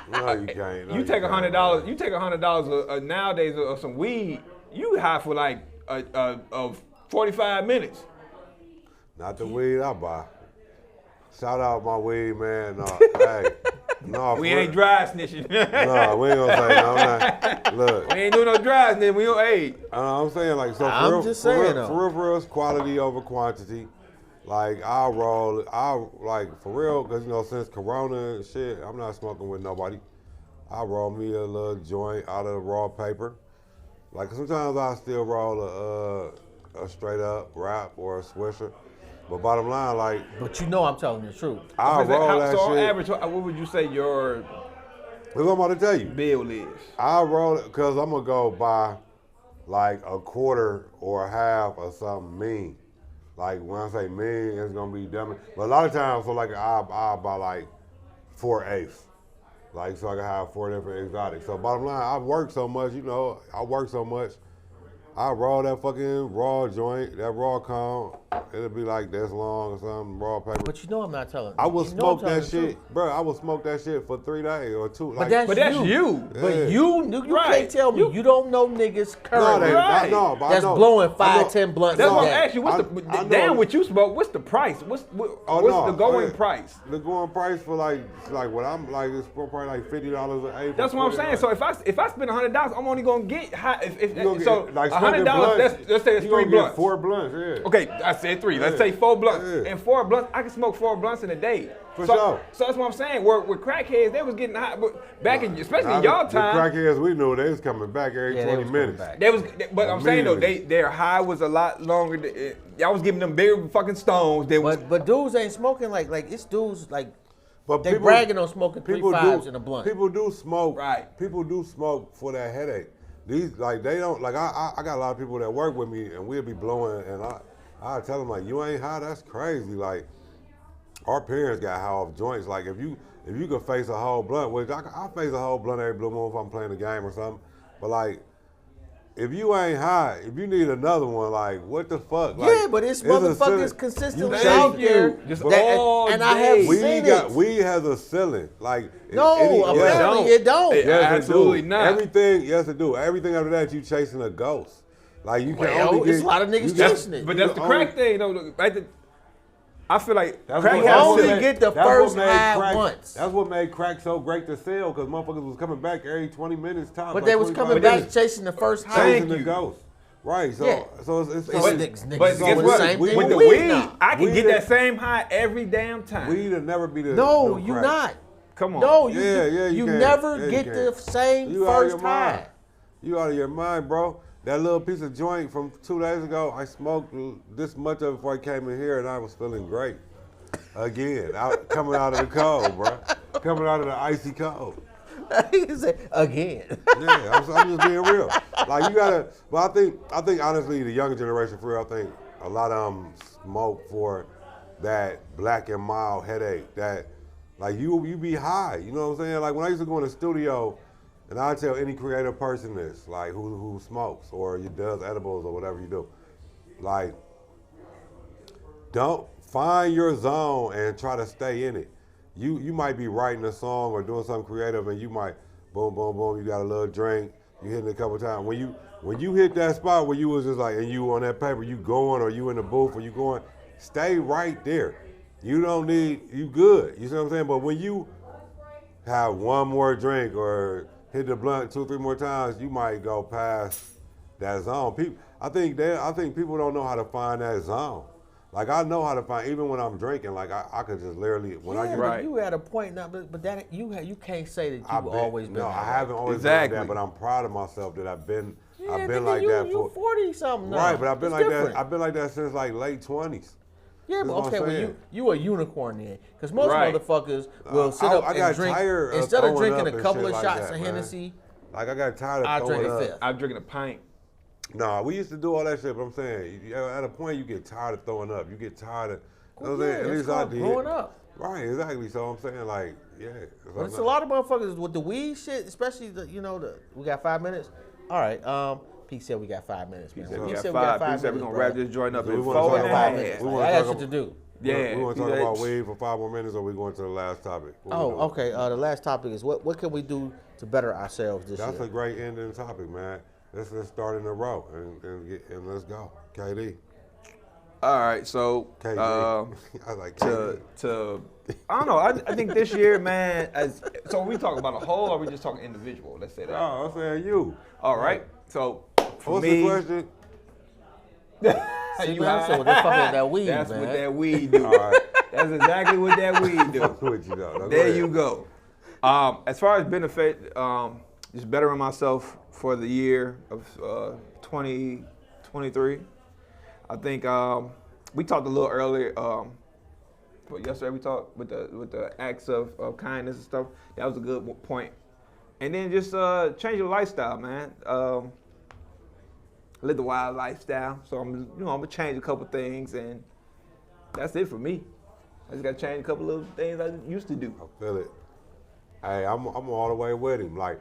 No, you can't. No, you take $100. You take $100 nowadays of some weed. You high for like 45 minutes. Not the weed I buy. Shout out my weed, man. No, hey. No, we ain't dry snitching. No, we ain't gonna say no. I'm not. Look, we ain't doing no dry snitching. We don't. Hey, I'm saying like so. I'm just saying for real, it's quality over quantity. Like I like for real, cause you know since Corona and shit, I'm not smoking with nobody. I roll me a little joint out of the raw paper. Like sometimes I still roll a straight up wrap or a swisher. But bottom line, like. But you know I'm telling the truth. I roll that shit. So on average, what would you say your? That's what I'm about to tell you. Bill is. I roll it because I'm gonna go buy like a quarter or a half of something mean. Like when I say mean, it's gonna be dumb. But a lot of times, so like I buy like 4/8. Like so I can have 4 different exotics. So bottom line, I work so much, you know, I roll that fucking raw joint, that raw cone. It'll be like this long or something, raw paper. But you know I'm not telling. I will smoke that shit, bro. I will smoke that shit for 3 days or 2. But like, that's you. Yeah. But you can't tell me you don't know niggas currently that's blowing 5-10 blunts That's a what day. I'm asking you. Damn, what you smoke? What's the price? What's the going price? The going price for like what I'm like is probably like $50 an eighth. That's what I'm saying. So if I spend $100, I'm only gonna get high. So like $100. Let's say it's 3 blunts. 4 blunts, yeah. Okay, I said 3. Let's say 4 blunts. Yeah. And 4 blunts, I can smoke 4 blunts in a day. For sure. So that's what I'm saying. With crackheads, they was getting high, but back in, especially in y'all time. The crackheads we knew, they was coming back every 20 minutes. But I'm saying though, their high was a lot longer. Y'all was giving them bigger fucking stones. But dudes ain't smoking like it's dudes like. But they bragging on smoking 3 5s in a blunt. People do smoke. Right. People do smoke for that headache. These like they don't like I got a lot of people that work with me and we'll be blowing and I tell them like you ain't high, that's crazy. Like our parents got high off joints. Like if you could face a whole blunt, which I face a whole blunt every blue moon if I'm playing a game or something. But like if you ain't high, if you need another one, like what the fuck? Like, yeah, but it's motherfuckers consistently out there. Just all and I have seen it. Weed has a ceiling. Like no, apparently it don't. Yes, absolutely not. Everything, yes it do. Everything after that, you chasing a ghost. Like you can only it's a lot of niggas chasing it. But that's the crack thing, though. I feel like crack only get the first high once. That's what made crack so great to sell, because motherfuckers was coming back every 20 minutes top. But they was coming back chasing the first high. Chasing the ghost. Right, so it's but guess what? With the weed, I can get that same high every damn time. Weed will never be the No, you not. Come on. No, you never get the same first high. You out of your mind, bro. That little piece of joint from 2 days ago, I smoked this much of it before I came in here, and I was feeling great. Again, coming out of the cold, bro. Coming out of the icy cold. He said again. Yeah, I'm just being real. Like you gotta. But I think honestly, the younger generation, for real, I think a lot of them smoke for that black and mild headache. That like you be high. You know what I'm saying? Like when I used to go in the studio. And I tell any creative person this, like who smokes or does edibles or whatever you do, like don't find your zone and try to stay in it. You might be writing a song or doing something creative and you might boom, boom, boom, you got a little drink, you hit it a couple times. When you hit that spot where you was just like, and you on that paper, you going or you in the booth or you going, stay right there. You don't need, you good. You see what I'm saying? But when you have one more drink or hit the blunt 2 or 3 more times, you might go past that zone. I think people don't know how to find that zone. Like I know how to find, even when I'm drinking, like I could just literally when I get right. You at a point now, but that you can't say that you've always been. No, I haven't always been like that, but I'm proud of myself that I've been like that for 40 something now. Right, but I've been like different. that. I've been like that since like late 20s. Yeah, but okay, well you a unicorn then, because most motherfuckers will sit up and drink instead of drinking a couple of shots of Hennessy. Like I got tired of throwing up. I'm drinking a pint. Nah, we used to do all that shit, but I'm saying at a point you get tired of throwing up. You get tired of. At least I did. Growing up. Right, exactly. So I'm saying like, yeah. But it's a lot of motherfuckers with the weed shit, especially we got 5 minutes. All right, Pete said we got 5 minutes, man. Pete said we got 5 minutes. Pete said we're gonna wrap this joint up in 4 5 minutes. I got shit to do. Yeah. We want to talk about weed for 5 more minutes, or we going to the last topic? Okay. The last topic is what can we do to better ourselves this year? That's a great ending topic, man. Let's start in a row and let's go. KD. All right, so KD. I like KD. I don't know. I think this year, man. So are we talking about a whole, or are we just talking individual? Let's say that. Oh, I'm saying you. All right. So for what's me, the question? See, man, so that's fucking that weed, that's man. what that weed do. All right. That's exactly what that weed do. There you go. As far as benefit, just bettering myself for the year of 2023. I think we talked a little earlier. Yesterday we talked with the acts of kindness and stuff. That was a good point. And then just change your lifestyle, man. Live the wild lifestyle. So I'm gonna change a couple things, and that's it for me. I just gotta change a couple of things I used to do. I feel it. Hey, I'm all the way with him. Like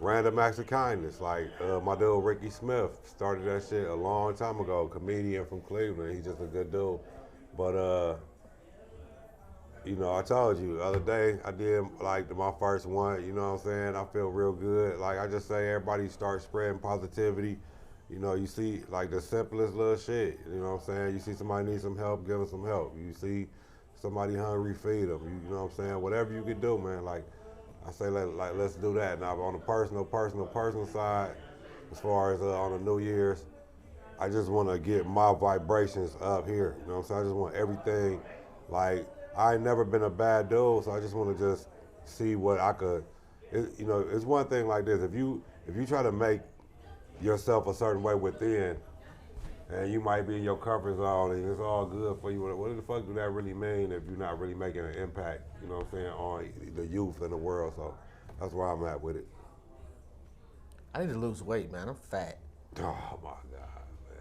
random acts of kindness. Like my dude Ricky Smith started that shit a long time ago. Comedian from Cleveland. He's just a good dude. But I told you the other day I did like my first one. You know what I'm saying? I feel real good. Like I just say, everybody start spreading positivity. You see like the simplest little shit. You know what I'm saying? You see somebody need some help, give them some help. You see somebody hungry, feed them. You know what I'm saying? Whatever you can do, man. Like I say, like let's do that. Now on the personal side, as far as on the New Year's, I just want to get my vibrations up here. You know what I'm saying? I just want everything. Like I ain't never been a bad dude, so I just want to just see what I could. It's one thing like this. If you try to make yourself a certain way within, and you might be in your comfort zone, and it's all good for you. What the fuck do that really mean if you're not really making an impact? You know what I'm saying, on the youth and the world? So that's where I'm at with it. I need to lose weight, man. I'm fat. Oh my God, man.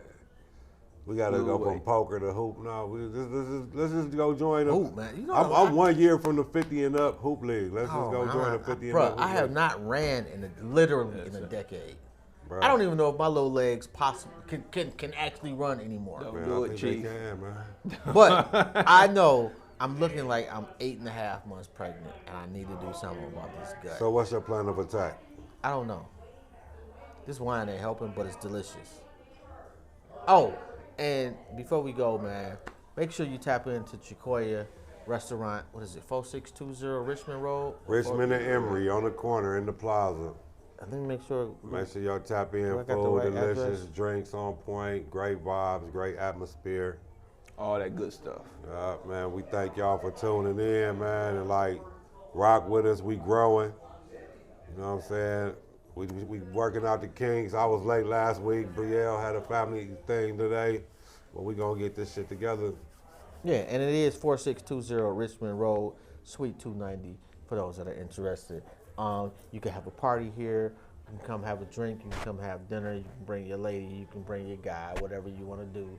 We gotta go from poker to hoop. No, let's just go join the hoop, man. I'm 1 year from the 50 and up hoop league. Let's just go join the 50 and up. Bro, I have not ran literally in a decade. Bro. I don't even know if my little legs can actually run anymore. Man, do it, Chief. Can, man. But I know I'm looking like I'm 8.5 months pregnant, and I need to do something about this gut. So what's your plan of attack? I don't know. This wine ain't helping, but it's delicious. Oh, and before we go, man, make sure you tap into Chicoya Restaurant. What is it? 4620 Richmond Road. Richmond and Emory on the corner in the plaza. Let me make sure. Make sure y'all tap in. Food, delicious, drinks on point, great vibes, great atmosphere. All that good stuff. Man, we thank y'all for tuning in, man, and rock with us. We growing. You know what I'm saying? We working out the kinks. I was late last week. Brielle had a family thing today, but we gonna get this shit together. Yeah, and it is 4620 Richmond Road, Suite 290. For those that are interested. You can have a party here. You can come have a drink. You can come have dinner. You can bring your lady. You can bring your guy. Whatever you want to do.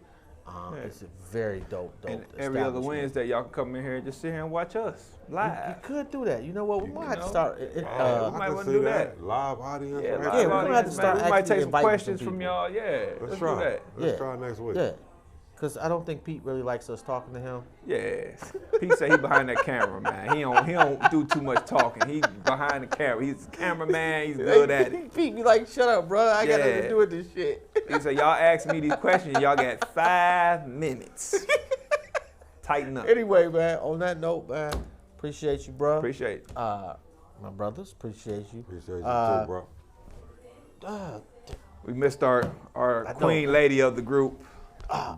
It's a very dope. And every other Wednesday, y'all can come in here and just sit here and watch us live. You could do that. You know what? We might have to start. We might want to do that. Live audience. Yeah, we might have to start. We might take some questions from y'all. Yeah, let's do that. Let's try next week. Yeah. Because I don't think Pete really likes us talking to him. Yeah. Pete said he behind that camera, man. He don't do too much talking. He behind the camera. He's a cameraman. He's good at it. Pete be like, shut up, bro. I got nothing to do with this shit. He said, y'all ask me these questions. Y'all got 5 minutes. Tighten up. Anyway, man, on that note, man, appreciate you, bro. Appreciate it. My brothers, appreciate you. Appreciate you too, bro. We missed our queen lady of the group.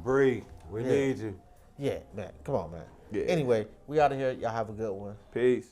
Bree, we need you. Yeah, man. Come on, man. Yeah. Anyway, we out of here. Y'all have a good one. Peace.